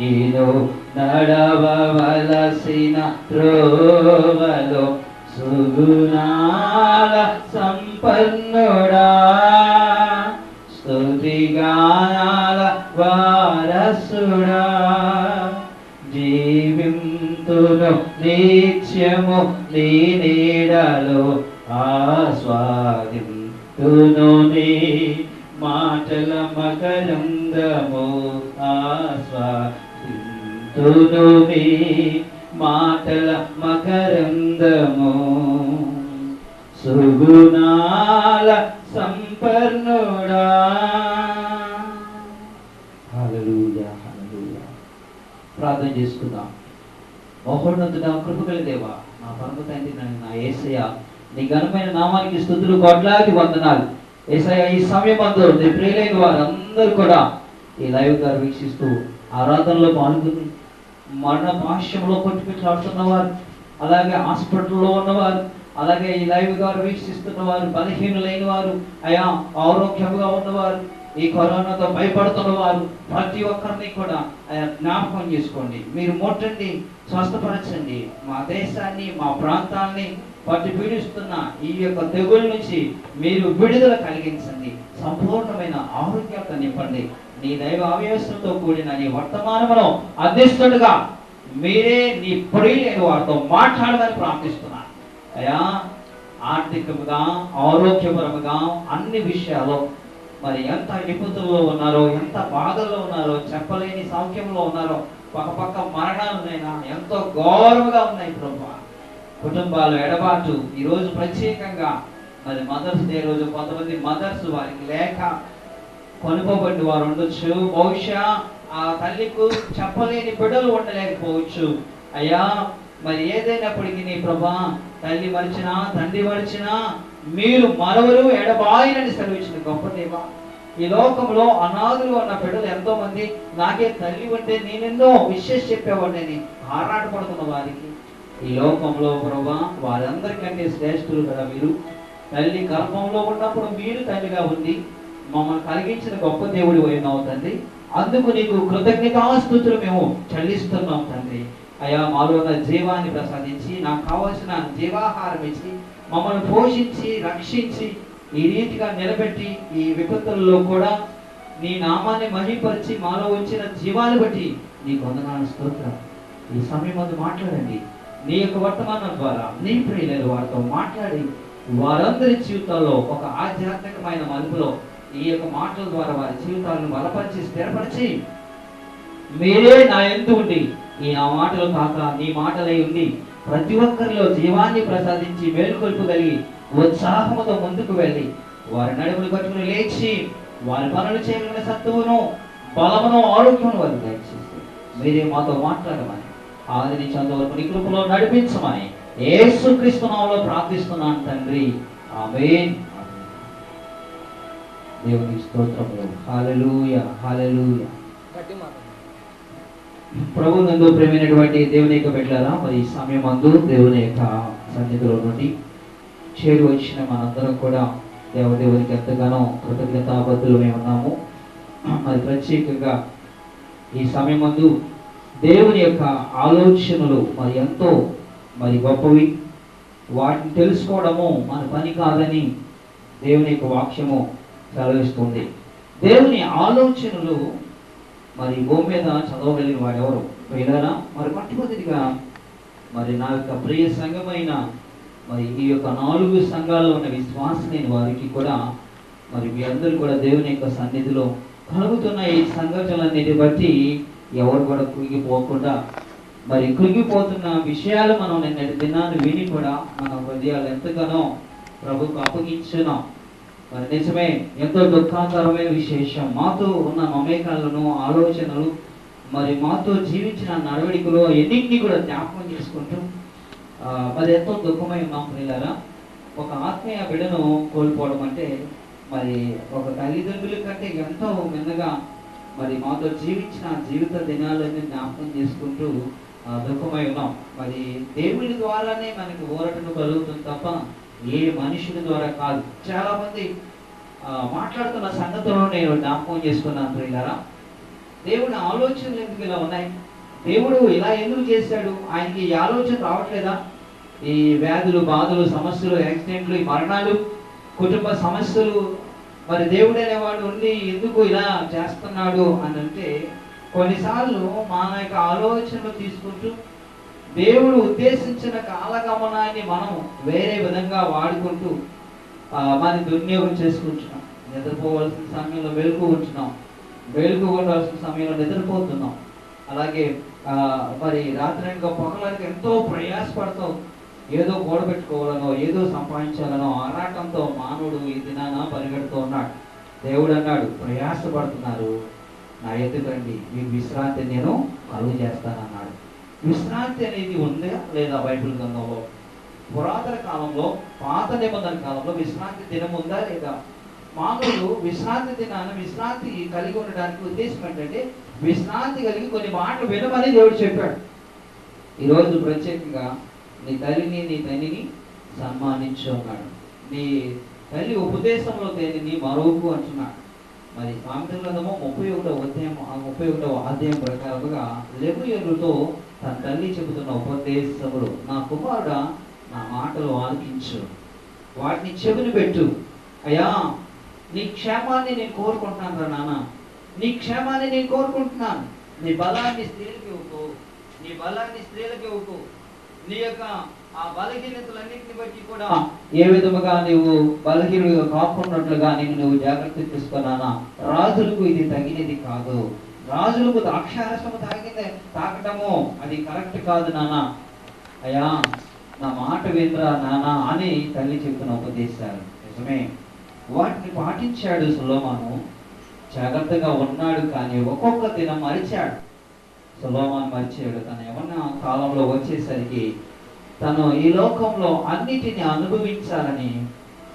నేను నడవవలసిన త్రోవలు సుగుణాల సంపన్నుడా స్తుతిగానాల వారసుడా జీవింతును నిత్యము నీ నీడలో ఆస్వాదింతును నీ మాటల మకరందము ఆస్వాదింతును నీ మాటల మకరందము సుగుణాల సంపన్నుడా. హల్లెలూయా హల్లెలూయా. ప్రార్థన చేసుకుందాం. మహోన్నతుడా కృపగల దేవా నా పరమ తండ్రి నా యేసయ్య నీ ఘనమైన నామానికి స్తుతులు కోట్లాది వందనాలు. యేసయ్య ఈ సమయమందు నీ ప్రియులైన వారందరూ కూడా ఈ లైవ్ గారు వీక్షిస్తూ ఆరాధనలో పాల్గొని మరణ పాశ్యంలో కొట్టుకుట్లాడుతున్నవారు, అలాగే హాస్పిటల్లో ఉన్నవారు, అలాగే ఈ లైవ్ గారు వీక్షిస్తున్న వారు, బలహీనులైన వారు, అయా ఆరోగ్యంగా ఉన్నవారు, ఈ కరోనాతో భయపడుతున్న వారు, ప్రతి ఒక్కరిని కూడా అయా జ్ఞాపకం చేసుకోండి. మీరు ముట్టండి, స్వస్థపరచండి. మా దేశాన్ని మా ప్రాంతాన్ని పట్టి పీడిస్తున్న ఈ యొక్క తెగుల నుంచి మీరు విడుదల కలిగించండి. సంపూర్ణమైన ఆరోగ్యత నింపండి. నీ దైవ ఆవేశంతో కూడిన నీ వర్తమానమును అందిస్తుండగా మీరే నీ ప్రియులైన వారితో మాట్లాడమని ప్రార్థిస్తున్నాను. అయా ఆర్థికముగా ఆరోగ్యపరముగా అన్ని విషయాల్లో మరి ఎంత నిపుణుల్లో ఉన్నారో, ఎంత బాధల్లో ఉన్నారో, చెప్పలేని సౌఖ్యంలో ఉన్నారో, పక్క మరణాలునైనా ఎంతో ఘోరముగా ఉన్నాయి ప్రభువా. కుటుంబాలు ఎడబాటు ఈరోజు ప్రత్యేకంగా మరి మదర్స్ డే రోజు కొంతమంది మదర్స్ వారికి లేక కొనుకోబడి వారు ఉండొచ్చు. బహుశా ఆ తల్లికు చెప్పలేని బిడ్డలు ఉండలేకపోవచ్చు. అయ్యా మరి ఏదైనప్పటికీ నీ ప్రభా తల్లి మరిచినా తండ్రి మరిచినా మీరు మరొకరు ఎడబాయినని సెలవిచ్చిన గొప్ప దేవా. ఈ లోకంలో అనాథులు ఉన్న బిడ్డలు ఎంతో మంది నాకే తల్లి ఉంటే నేనెన్నో విశేష చెప్పేవాడిని ఆరాటపడుతున్న వారికి ఈ లోకంలో ప్రభా వారందరికంటే శ్రేష్ఠులు కదా మీరు. తల్లి గర్భంలో ఉన్నప్పుడు మీరు తల్లిగా ఉంది మమ్మల్ని కలిగించిన గొప్ప దేవుడి అయినావు తండ్రి. అందుకు నీకు కృతజ్ఞతాస్తుతులు మేము చెల్లిస్తున్నాం తండ్రి. అయా మాలో ఉన్న జీవాన్ని ప్రసాదించి నాకు కావాల్సిన జీవాహారం ఇచ్చి మమ్మల్ని పోషించి రక్షించి ఈ రీతిగా నిలబెట్టి ఈ విపత్తుల్లో కూడా నీ నామాన్ని మహిపరిచి మాలో వచ్చిన జీవాన్ని బట్టి నీ వందనాలు స్తోత్రం. ఈ సమయం ముందు మాట్లాడండి. నీ యొక్క వర్తమానం ద్వారా నీ ప్రియులైన వారితో మాట్లాడి వారందరి జీవితాల్లో ఒక ఆధ్యాత్మికమైన మలుపులో ఈ యొక్క మాటల ద్వారా వారి జీవితాలను బలపరిచి స్థిరపరిచి మీరే నా యందు ఉండి ఈ నా మాటలు కాక నీ మాటలై ఉండి ప్రతి ఒక్కరిలో జీవాన్ని ప్రసాదించి మేలుకొల్పగలిగి ఉత్సాహముతో ముందుకు వెళ్ళి వారి నడుములు కట్టుకుని లేచి వారి పనులు చేయగలిగిన సత్తువును బలమును ఆరోగ్యమును వారు దయచేసి మీరే మాతో మాట్లాడమని ఆది నుంచి అంతవరకు నీ కృపలో నడిపించమని యేసుక్రీస్తు నామములో ప్రార్థిస్తున్నాను తండ్రి. ఆమేన్. దేవుని స్తోత్రములు. హల్లెలూయా హల్లెలూయా. ప్రభు నందు ప్రేమైనటువంటి దేవుని యొక్క బిడ్డలారా మరి ఈ సమయం అందు దేవుని యొక్క సన్నిధిలో నుండి చేరి వచ్చిన మనందరం కూడా దేవదేవునికి ఎంతగానో కృతజ్ఞతాబద్ధులు మేము ఉన్నాము. మరి ప్రత్యేకంగా ఈ సమయం అందు దేవుని యొక్క ఆలోచనలు మరి ఎంతో మరి గొప్పవి. వాటిని తెలుసుకోవడము మన పని కాదని దేవుని యొక్క వాక్యము సెలవిస్తుంది. దేవుని ఆలోచనలు మరి భూమి మీద చదవగలిగిన వాడెవరు పోయినారా? మరి మొట్టమొదటిగా మరి నా యొక్క ప్రియ సంఘమైన మరి ఈ యొక్క 4 సంఘాల్లో ఉన్న విశ్వాసలేని వారికి కూడా మరి మీ అందరూ కూడా దేవుని యొక్క సన్నిధిలో కలుగుతున్న ఈ సంఘటనలన్నిటి బట్టి ఎవరు కూడా కృంగిపోకుండా, మరి కృంగిపోతున్న విషయాలు మనం నిన్నటి దినాన్ని విని కూడా మన హృదయాలు ఎంతగానో ప్రభుకు అప్పగించున్నాం. మరి నిజమే, ఎంతో దుఃఖాకరమైన విశేషం. మాతో ఉన్న మమేకాలను, ఆలోచనలు, మరి మాతో జీవించిన నడవడికలు ఎన్నింటినీ కూడా జ్ఞాపకం చేసుకుంటూ మరి ఎంతో దుఃఖమై ఉన్నాం ప్రియులారా. ఒక ఆత్మీయ బిడ్డను కోల్పోవడం అంటే మరి ఒక తల్లిదండ్రుల కంటే ఎంతో మిన్నగా మరి మాతో జీవించిన జీవిత దినాలన్నీ జ్ఞాపకం చేసుకుంటూ దుఃఖమై ఉన్నాం. మరి దేవుడి ద్వారానే మనకి ఊరటను కలుగుతుంది తప్ప ఏ మనుషుడి ద్వారా కాదు. చాలా మంది మాట్లాడుతున్న సంగతులను నేను జ్ఞాపకం చేసుకున్నాను ప్రియులారా. దేవుడి ఆలోచనలు ఎందుకు ఇలా ఉన్నాయి? దేవుడు ఇలా ఎందుకు చేశాడు? ఆయనకి ఈ ఆలోచన రావట్లేదా? ఈ వ్యాధులు, బాధలు, సమస్యలు, యాక్సిడెంట్లు, ఈ మరణాలు, కుటుంబ సమస్యలు, మరి దేవుడు అనేవాడు ఉండి ఎందుకు ఇలా చేస్తున్నాడు అని అంటే, కొన్నిసార్లు మన యొక్క ఆలోచనలు తీసుకుంటూ దేవుడు ఉద్దేశించిన కాలగమనాన్ని మనం వేరే విధంగా వాడుకుంటూ మన దుర్వినియోగం చేసుకుంటున్నాం. నిద్రపోవాల్సిన సమయంలో మెలుకుంటున్నాం, మెలుకోవాల్సిన సమయంలో నిద్రపోతున్నాం. అలాగే మరి రాత్రి పొగలకి ఎంతో ప్రయాసపడతాం. ఏదో కూడబెట్టుకోవాలనో, ఏదో సంపాదించాలనో ఆరాటంతో మానవుడు ఈ దినాన పరిగెడుతూ ఉన్నాడు. దేవుడు అన్నాడు, ప్రయాసపడుతున్నారు, నా ఎదుకండి, మీకు విశ్రాంతి నేను కలుగు చేస్తానన్నాడు. విశ్రాంతి అనేది ఉందా లేదా బైబిల్ గ్రంథంలో? పురాతన కాలంలో, పాత నిబంధన కాలంలో విశ్రాంతి దినం ఉందా లేదా? మానవుడు విశ్రాంతి దినాన్ని విశ్రాంతి కలిగి ఉండడానికి ఉద్దేశం ఏంటంటే, విశ్రాంతి కలిగి కొన్ని మాటలు వినమని దేవుడు చెప్పాడు. ఈరోజు ప్రత్యేకంగా నీ తల్లిని, నీ తండ్రిని సన్మానించు అన్నాడు. నీ తల్లి ఉపదేశంలో తేలిని మరొకు అంటున్నాడు. మరి సామెతల గ్రంథము 31వ అధ్యాయం ప్రకారముగా లెవీయులతో తన తల్లి చెబుతున్న ఉపదేశములు, నా కుమారుడా, నా మాటలు ఆలకించు, వాటిని చెవిని పెట్టు. అయ్యా, నీ క్షేమాన్ని నేను కోరుకుంటున్నాను రా నాన్న, నీ క్షేమాన్ని నేను కోరుకుంటున్నాను. నీ బలాన్ని స్త్రీలకు ఇవ్వకు, నీ బలాన్ని స్త్రీలకు ఇవ్వకు. నీ యొక్క ఆ బలహీనతలన్నింటిని బట్టి కూడా ఏ విధముగా నీవు బలహీనుడిగా కాకున్నట్లుగా నువ్వు జాగ్రత్త తీసుకున్నానా. రాజులకు ఇది తగినది కాదు. రాజులకు ద్రాక్షారసము తాగటము అది కరెక్ట్ కాదు నాన్న. అయ్యా, నా మాట వినరా నాన్న అని తల్లి చెప్తున్న ఉపదేశాలు నిజమే. వాటిని పాటించాడు సొలొమోను, జాగ్రత్తగా ఉన్నాడు. కానీ ఒక్కొక్క దినం మరిచాడు. సొలొమోను మరిచాడు. తను యవ్వన కాలంలో వచ్చేసరికి తను ఈ లోకంలో అన్నిటిని అనుభవించాలని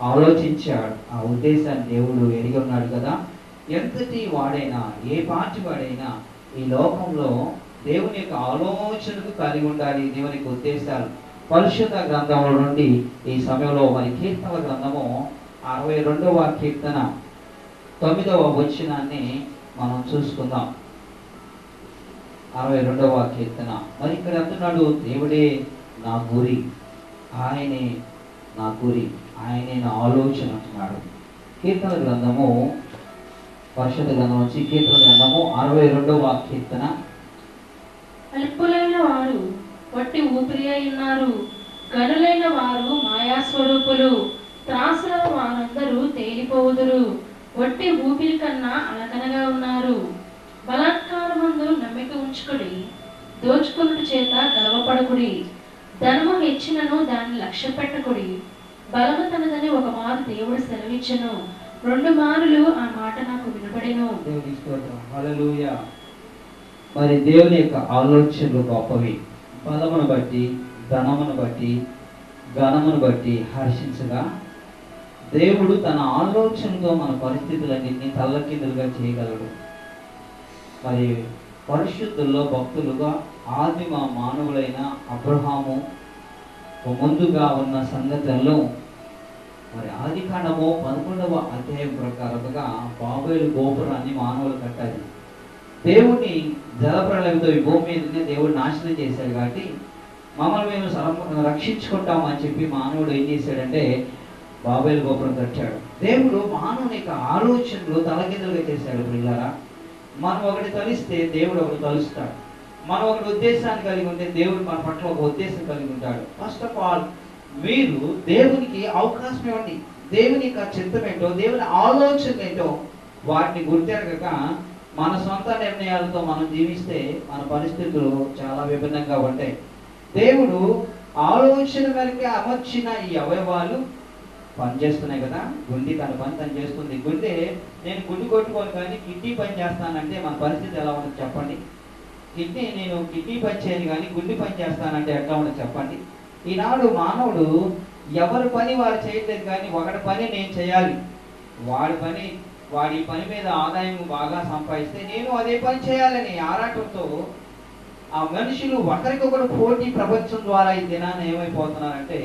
ఆలోచించాడు. ఆ ఉద్దేశాన్ని దేవుడు ఎరిగి ఉన్నాడు కదా. ఎంతటి వాడైనా, ఏ పార్టీ వాడైనా ఈ లోకంలో దేవుని యొక్క ఆలోచనకు కలిగి ఉండాలి. దేవునికి ఉద్దేశాలు పరిశుద్ధ గ్రంథంలో నుండి ఈ సమయంలో మరి కీర్తనల గ్రంథము 62వ కీర్తన 9వ వచనాన్ని మనం చూసుకుందాం. 62వ కీర్తన. మరి ఇక్కడ అంటున్నాడు, దేవుడే నా గురి, ఆయనే నా గురి, ఆయనే నా ఆలోచన అంటున్నాడు. కీర్తన గ్రంథము, పరిశుద్ధ గ్రంథం నుంచి కీర్తన గ్రంథము 62వ కీర్తన. అల్పులైన వారు వట్టి ఊపిరి అయి ఉన్నారు, గనులైన వారు మాయాస్వరూపులు, త్రాసుల వారందరూ తేలిపోవుదురు, వట్టి ఊపిరి కన్నా అలకనగా ఉన్నారు. బలాత్కారమందు నమ్మిక ఉంచుకుడి, దోచుకున్నటు చేత గర్వపడకుడి, ధనము హెచ్చినను దాన్ని లక్ష్య పెట్టకుడి. బలము తనదని ఒక మారు దేవుడు సెలవిచ్చెను, 2 మారులు ఆ మాట నాకు వినపడెను. హల్లెలూయా. మరి దేవుని యొక్క ఆలోచనలు గొప్పవి. బలమును బట్టి, ధనమును బట్టి, ఘనమును బట్టి హర్షించగా దేవుడు తన ఆలోచనతో మన పరిస్థితులన్నింటినీ తల్లకిందులుగా చేయగలడు. మరి పరిశుద్ధుల్లో భక్తులుగా ఆదిమ మానవులైన అబ్రహాము ముందుగా ఉన్న సంగతుల్లో మరి ఆదికాండము 11వ అధ్యాయం ప్రకారముగా బాబేలు గోపురాన్ని మానవులు కట్టాలి. దేవుని జలప్రలయంతో ఈ భూమి మీదనే దేవుడు నాశనం చేశాడు కాబట్టి మమ్మల్ని మేము రక్షించుకుంటామని చెప్పి మానవుడు ఏం చేశాడంటే బాబేలు గోపురం కట్టాడు. దేవుడు మానవుని యొక్క ఆలోచనలు తలకిందులుగా చేశాడు. పిల్లరా, మనం ఒకటి తలిస్తే దేవుడు ఒకటి తలుస్తాడు. మనం ఒకటి ఉద్దేశాన్ని కలిగి ఉంటే దేవుడు మన పట్ల ఒక ఉద్దేశం కలిగి ఉంటాడు. ఫస్ట్ ఆఫ్ ఆల్ మీరు దేవునికి అవకాశం ఇవ్వండి. దేవుని యొక్క చిత్తం ఏంటో, దేవుని ఆలోచన ఏంటో వాటిని గుర్తెరగక మన సొంత నిర్ణయాలతో మనం జీవిస్తే మన పరిస్థితులు చాలా విభిన్నంగా ఉంటాయి. దేవుడు ఆలోచన మేరకు అమర్చిన ఈ అవయవాలు పనిచేస్తున్నాయి కదా. గుండె తన పని తను చేస్తుంది. గుండె నేను గుండె కొట్టుకోను కానీ కిడ్నీ పని చేస్తానంటే మన పరిస్థితి ఎలా ఉంటుంది చెప్పండి. నేను కిడ్నీ పని చేయను కానీ గుండె పని చేస్తానంటే ఎట్లా ఉంటుంది చెప్పండి. ఈనాడు మానవుడు ఎవరి పని వారు చేయట్లేదు కానీ ఒకటి పని నేను చేయాలి, వాడి పని మీద ఆదాయం బాగా సంపాదిస్తే నేను అదే పని చేయాలని ఆరాటంతో ఆ మనుషులు ఒకరికొకరు పోటీ ప్రపంచం ద్వారా ఈ దినాన్ని ఏమైపోతున్నారంటే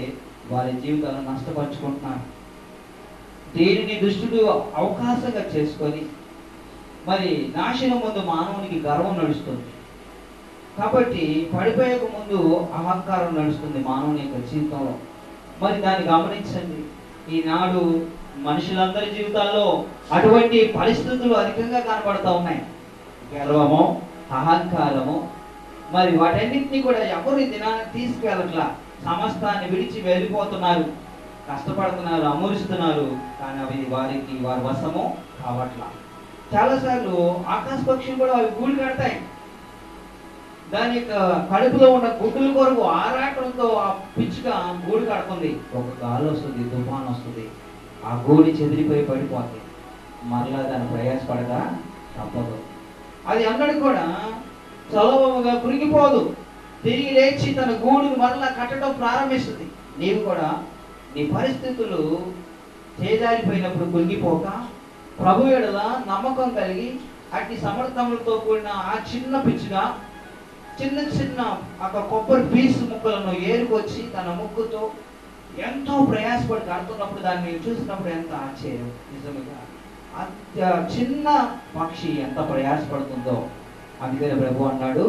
వారి జీవితాలను నష్టపరుచుకుంటున్నారు. దేనిని దుష్టుడు అవకాశంగా చేసుకొని మరి నాశనం ముందు మానవునికి గర్వం నడుస్తుంది. కాబట్టి పడిపోయేక ముందు అహంకారం నడుస్తుంది మానవుని యొక్క జీవితంలో. మరి దాన్ని గమనించండి. ఈనాడు మనుషులందరి జీవితాల్లో అటువంటి పరిస్థితులు అధికంగా కనబడుతూ ఉన్నాయి. గర్వము, అహంకారము, మరి వాటన్నిటినీ కూడా ఎవరు దినాన్ని తీసుకెళ్ళట్లా. సమస్తాన్ని విడిచి వెళ్ళిపోతున్నారు, కష్టపడుతున్నారు, అమూరుస్తున్నారు, కానీ అవి వారి వశము కావట్లా. చాలాసార్లు ఆకాశ పక్షులు కూడా అవి గూడు కడతాయి. దాని యొక్క కడుపులో ఉన్న గుడ్డుల కొరకు ఆరాటంతో ఆ పిచ్చుక గూడు కడుతుంది. ఒక గాలి వస్తుంది, తుఫాన్ వస్తుంది, ఆ గూడి చెదిరిపోయి పడిపోతుంది. మరలా దాన్ని ప్రయాసపడక తప్పదు. అది అన్నడు కూడా సులభముగా కురిగిపోదు. తిరిగి లేచి తన గూడును మరలా కట్టడం ప్రారంభిస్తుంది. నీవు కూడా నీ పరిస్థితులు చేజారిపోయినప్పుడు కురిగిపోక ప్రభు ఎడల నమ్మకం కలిగి అట్టి సమర్థములతో కూడిన ఆ చిన్న పిచ్చుగా చిన్న ఒక కొబ్బరి పీసు ముక్కలను ఏరుకొచ్చి తన ముక్కుతో ఎంతో ప్రయాసపడి కడుతున్నప్పుడు దాన్ని చూసినప్పుడు ఎంత ఆశ్చర్యం. నిజంగా చిన్న పక్షి ఎంత ప్రయాసపడుతుందో. అందుకని ప్రభు అన్నాడు,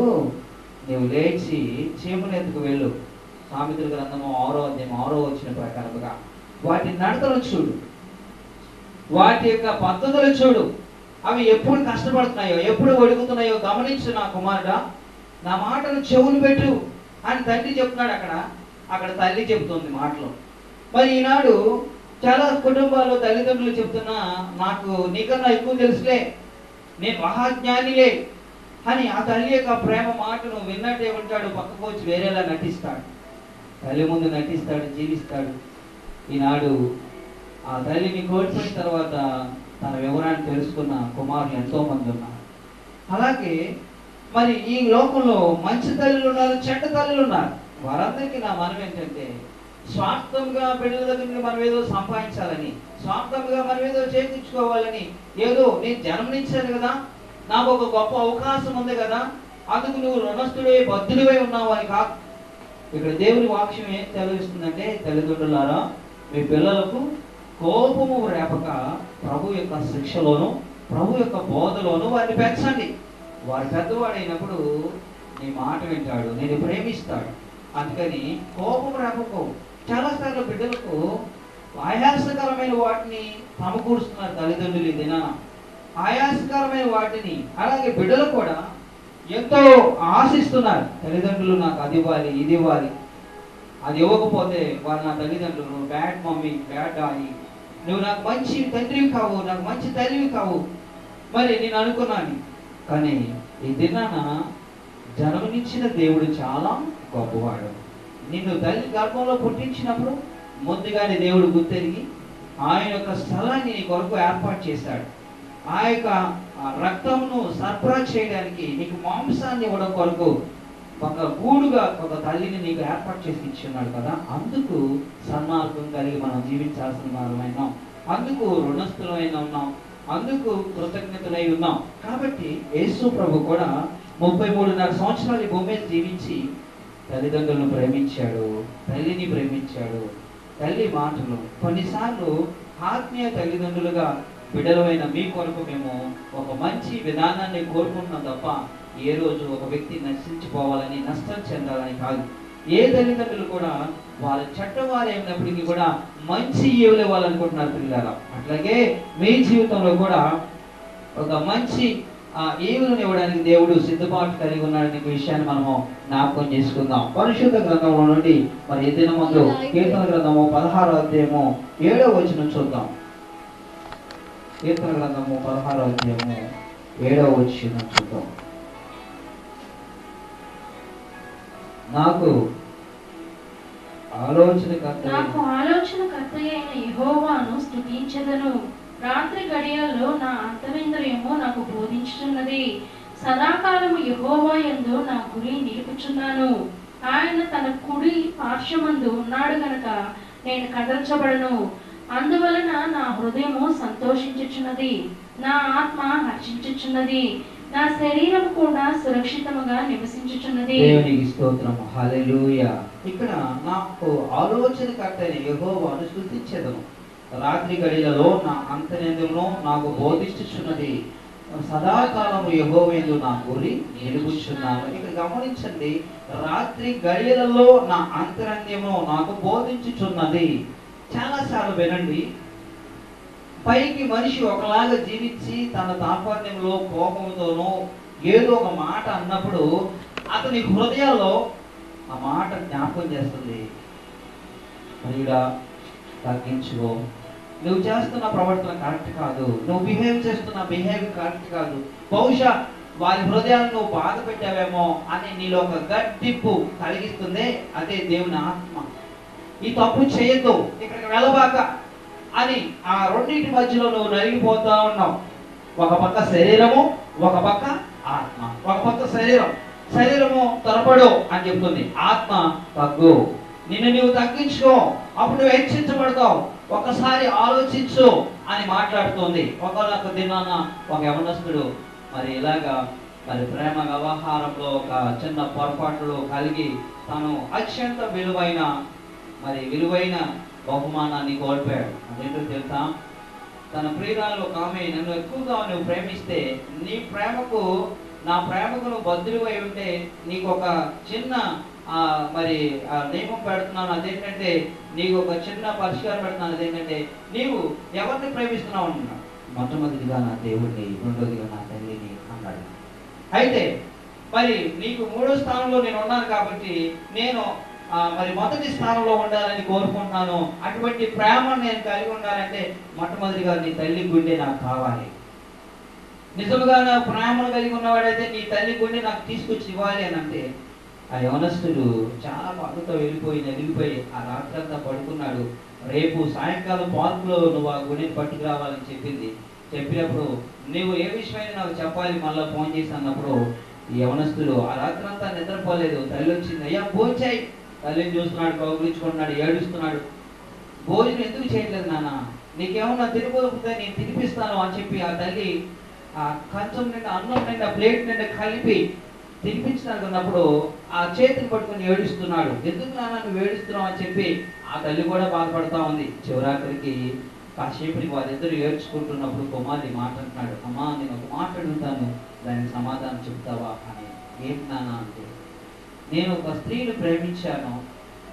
నువ్వు లేచి చీమనెత్తుకు వెళ్ళు. సామెతల గ్రంథము 6వ అధ్యాయం 6వ వచనం ప్రకారముగా వాటి నడతలు చూడు, వాటి యొక్క పద్ధతులు చూడు. అవి ఎప్పుడు కష్టపడుతున్నాయో, ఎప్పుడు ఒడుగుతున్నాయో గమనించు నా కుమారుడా. నా మాటలు చెవులు పెట్టు అని తండ్రి చెప్తున్నాడు. అక్కడ తల్లి చెప్తుంది మాటలు. మరి ఈనాడు చాలా కుటుంబాల్లో తల్లిదండ్రులు చెప్తున్నా, నాకు నీకన్నా ఎక్కువ తెలుసులే, నేను మహాజ్ఞానిలే అని ఆ తల్లి యొక్క ప్రేమ మాటను విన్నట్టు ఏమంటాడు, పక్కకు వచ్చి వేరేలా నటిస్తాడు. తల్లి ముందు నటిస్తాడు, జీవిస్తాడు. ఈనాడు ఆ తల్లిని కోల్పోయిన తర్వాత తన వివరాన్ని తెలుసుకున్న కుమారులు ఎంతో మంది ఉన్నారు. అలాగే మరి ఈ లోకంలో మంచి తల్లులు ఉన్నారు, చెడ్డ తల్లులు ఉన్నారు. వారందరికీ నా మనం ఏంటంటే, స్వార్థంగా బిడ్డల దగ్గర నుండి మనం ఏదో సంపాదించాలని, స్వార్థంగా మనం ఏదో చేయించుకోవాలని, ఏదో నేను జన్మనిచ్చాను కదా, నాకు ఒక గొప్ప అవకాశం ఉంది కదా, అందుకు నువ్వు రుణస్థుడే బద్ధుడివై ఉన్నావు అని కాదు. ఇక్కడ దేవుని వాక్యం ఏం తెలియజేస్తుందంటే, తల్లిదండ్రులారా మీ పిల్లలకు కోపము రేపక ప్రభు యొక్క శిక్షలోను ప్రభు యొక్క బోధలోను వారిని పెంచండి. వారు పెద్దవాడైనప్పుడు నీ మాట వింటాడు, నేను ప్రేమిస్తాడు. అందుకని కోపం రేపకు. చాలాసార్లు బిడ్డలకు ఆయాసకరమైన వాటిని సమకూరుస్తున్నారు తల్లిదండ్రులు ఈ దినాన. ఆయాసకరమైన వాటిని అలాగే బిడ్డలు కూడా ఎంతో ఆశిస్తున్నారు. తల్లిదండ్రులు నాకు అది ఇవ్వాలి, ఇది ఇవ్వాలి, అది ఇవ్వకపోతే వాళ్ళు నా తల్లిదండ్రులు బ్యాడ్ మమ్మీ, బ్యాడ్ డాడీ, నువ్వు నాకు మంచి తండ్రివి కావు, నాకు మంచి తల్లివి కావు. మరి నేను అనుకున్నాను, కానీ ఈ దినాన జన్మనిచ్చిన దేవుడు చాలా గొప్పవాడు. నిన్ను తల్లి గర్భంలో పుట్టించినప్పుడు ముందుగానే దేవుడు గుర్తెరిగి ఆయన యొక్క స్థలాన్ని నీ కొరకు ఏర్పాటు చేశాడు. ఆ యొక్క రక్తమును సరఫరా చేయడానికి నీకు మాంసాన్ని ఇవ్వడం కొరకు ఒక గూడుగా ఒక తల్లిని నీకు ఏర్పాటు చేసి ఇచ్చున్నాడు కదా. అందుకు సన్మార్గం కలిగి మనం జీవించాల్సిన వారమైనా, అందుకు రుణస్థులమైన ఉన్నాం, అందుకు కృతజ్ఞతలై ఉన్నాం. కాబట్టి యేసు ప్రభు కూడా 33.5 సంవత్సరాలు భూమి మీద జీవించి తల్లిదండ్రులను ప్రేమించాడు, తల్లిని ప్రేమించాడు. తల్లి మాటలు కొన్నిసార్లు ఆత్మీయ తల్లిదండ్రులుగా బిడ్డలమైన మీ కొరకు మేము ఒక మంచి విధానాన్ని కోరుకుంటున్నాం తప్ప ఏ రోజు ఒక వ్యక్తి నశించిపోవాలని, నష్టం చెందాలని కాదు. ఏ తల్లిదండ్రులు కూడా వాళ్ళ చెడ్డవారు అయినప్పటికీ కూడా మంచి ఈవులు ఇవ్వాలనుకుంటున్నారు పిల్లలు. అట్లాగే మీ జీవితంలో కూడా ఒక మంచి ఆ ఈవులను ఇవ్వడానికి దేవుడు సిద్ధపాటు కలిగి ఉన్నాడనే విషయాన్ని మనము జ్ఞాపకం చేసుకుందాం. పరిశుద్ధ గ్రంథంలో నుండి మరి ఈ దినమందు కీర్తన గ్రంథము 16వ అధ్యాయము 7వ వచనం చూద్దాం. కీర్తన గ్రంథము 16వ అధ్యాయము 7వ వచనం చూద్దాం. నాకు ఆలోచనకర్త అయిన యెహోవాను స్తుతించెదను. రాత్రి గడియల్లో నా అంతరింద్రియము నాకు బోధించుచున్నది. సదాకాలము యెహోవా యందు నా గురి నిలుపుచున్నాను. ఆయన తన కుడి పార్శ్వమందు ఉన్నాడు గనక నేను కదల్చబడను. అందువలన నా హృదయము సంతోషించుచున్నది, నా ఆత్మ హర్షించుచున్నది, నా శరీరం కూడా సురక్షితముగా నివసించుచున్నది. దేవునికి స్తోత్రము. హల్లెలూయా. ఇక్కడ నాకు ఆలోచనకర్త అయిన యెహోవాను స్తుతించెదను. రాత్రి గడియలలో నా అంతరింద్రియమును నాకు బోధించుచున్నది. సదాకాలము యెహోవా యందు నా గురి నిలుపుచున్నాను. ఇక్కడ గమనించండి, రాత్రి గడియలలో నా అంతరంగము నాకు బోధించుచున్నది. చాలాసార్లు వినండి, పైకి మనిషి ఒకలాగా జీవించి తన తాత్పర్యంలో కోపంతోనో ఏదో ఒక మాట అన్నప్పుడు అతని హృదయాల్లో ఆ మాట జ్ఞాపకం చేస్తుంది, ప్రియుడా తగ్గించుకో, నువ్వు చేస్తున్న ప్రవర్తన కరెక్ట్ కాదు, నువ్వు బిహేవ్ చేస్తున్న బిహేవియర్ కరెక్ట్ కాదు, బహుశా వారి హృదయాలను నువ్వు బాధ పెట్టావేమో అని నీలో ఒక గట్టింపు కలిగిస్తుంది. అదే దేవుని ఆత్మ. ఈ తప్పు చేయొద్దు, ఇక్కడికి వెళ్ళబాక అని ఆ రెండింటి మధ్యలో నువ్వు నలిగిపోతా ఉన్నావు. ఒక పక్క శరీరము, ఒక పక్క ఆత్మ. ఒక పక్క శరీరము త్వరపడు అని చెప్తుంది, ఆత్మ తగ్గు, నిన్ను నువ్వు తగ్గించుకో, అప్పుడు నువ్వు హెచ్చించబడతావు, ఒకసారి ఆలోచించు అని మాట్లాడుతుంది. ఒకనొక దినాన ఒక యవనస్తుడు మరి ఇలాగా మరి ప్రేమ వ్యవహారంలో ఒక చిన్న పొరపాట్లు కలిగి తను అత్యంత విలువైన బహుమానాన్ని కోల్పోయాడు. అదేంటో తెలుసా, తన ప్రియురాలు ఒక ఆమె, నన్ను ఎక్కువగా నువ్వు ప్రేమిస్తే, నా ప్రేమకు నువ్వు బద్దుడివై ఉంటే నీకు ఒక చిన్న నియమం పెడుతున్నాను. అదేంటంటే నీకు ఒక చిన్న పరిష్కారం పెడుతున్నాను. అదేంటంటే నీవు ఎవరిని ప్రేమిస్తున్నావు అంటున్నాడు. మొట్టమొదటిగా నా దేవుడిని, రెండోదిగా నా తల్లిని అన్నాడు. అయితే మరి నీకు 3వ స్థానంలో నేను ఉన్నాను కాబట్టి నేను మొదటి స్థానంలో ఉండాలని కోరుకుంటున్నాను. అటువంటి ప్రేమ నేను కలిగి ఉండాలంటే మొట్టమొదటిగా నీ తల్లి గుండె నాకు కావాలి. నిజంగా నా ప్రేమను కలిగి ఉన్నవాడైతే నీ తల్లి గుండె నాకు తీసుకొచ్చి ఇవ్వాలి అని అంటే, ఆ యవనస్తుడు చాలా బాధతో నలిగిపోయి ఆ రాత్రంతా పడుకున్నాడు. రేపు సాయంకాలం పార్కులో నువ్వు ఆ గుడిని పట్టుకురావాలని చెప్పినప్పుడు నువ్వు ఏ విషయమైనా నాకు చెప్పాలి మళ్ళీ ఫోన్ చేసి అన్నప్పుడు ఈ యవనస్తుడు ఆ రాత్రంతా నిద్రపోలేదు. తల్లి వచ్చింది, అయ్యా భోంచేయి. తల్లిని చూస్తున్నాడు, కౌగిలించుకుంటున్నాడు, ఏడుస్తున్నాడు. భోజనం ఎందుకు చేయట్లేదు నాన్న, నీకేమన్నా తినిపోతే నేను తినిపిస్తాను అని చెప్పి ఆ తల్లి ఆ కంచం నిండా అన్నం నిండా ప్లేట్ నిండా కలిపి తినిపించడానికి ఉన్నప్పుడు ఆ చేతిని పట్టుకుని ఏడుస్తున్నాడు. ఎందుకు నాన్న నువ్వు ఏడుస్తున్నావు అని చెప్పి ఆ తల్లి కూడా బాధపడతా ఉంది. చివరాఖరికి కాసేపటికి వారిద్దరు ఏడ్చుకుంటున్నప్పుడు కుమారుడి మాట అంటున్నాడు, అమ్మా నేను ఒక మాట అడుగుతాను, దానికి సమాధానం చెప్తావా అని. ఏంటి నాన్న అంటే, నేను ఒక స్త్రీని ప్రేమించాను,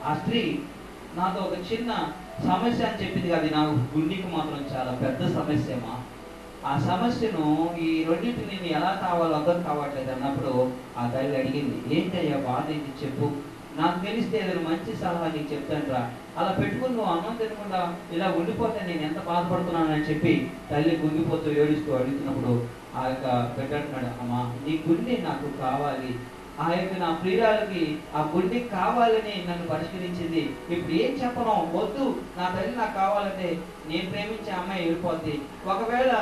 ఆ స్త్రీ నాతో ఒక చిన్న సమస్య అని చెప్పింది. అది నా గుండెకి మాత్రం చాలా పెద్ద సమస్యమా. ఆ సమస్యను ఈ రెండింటిని నేను ఎలా కావాలో అర్థం కావట్లేదు అన్నప్పుడు ఆ తల్లి అడిగింది, ఏంటయ్యా బాధ ఏంటి చెప్పు, నాకు తెలిస్తే ఏదైనా మంచి సలహా నీకు చెప్తాను రా, అలా పెట్టుకుని నువ్వు అన్నం తినకుండా ఇలా ఉండిపోతే నేను ఎంత బాధపడుతున్నానని చెప్పి తల్లి గుంగిపోతూ ఏడుస్తూ అడుగుతున్నప్పుడు ఆ యొక్క బిడ్డ అంటున్నాడు, అమ్మా నీ గుండె నాకు కావాలి, ఆ యొక్క నా ప్రియురాలకి ఆ గుండె కావాలని నన్ను పరిష్కరించింది, ఇప్పుడు ఏం చెప్పను, వద్దు నా తల్లి నాకు కావాలంటే నేను ప్రేమించే అమ్మాయి వెళ్ళిపోద్ది, ఒకవేళ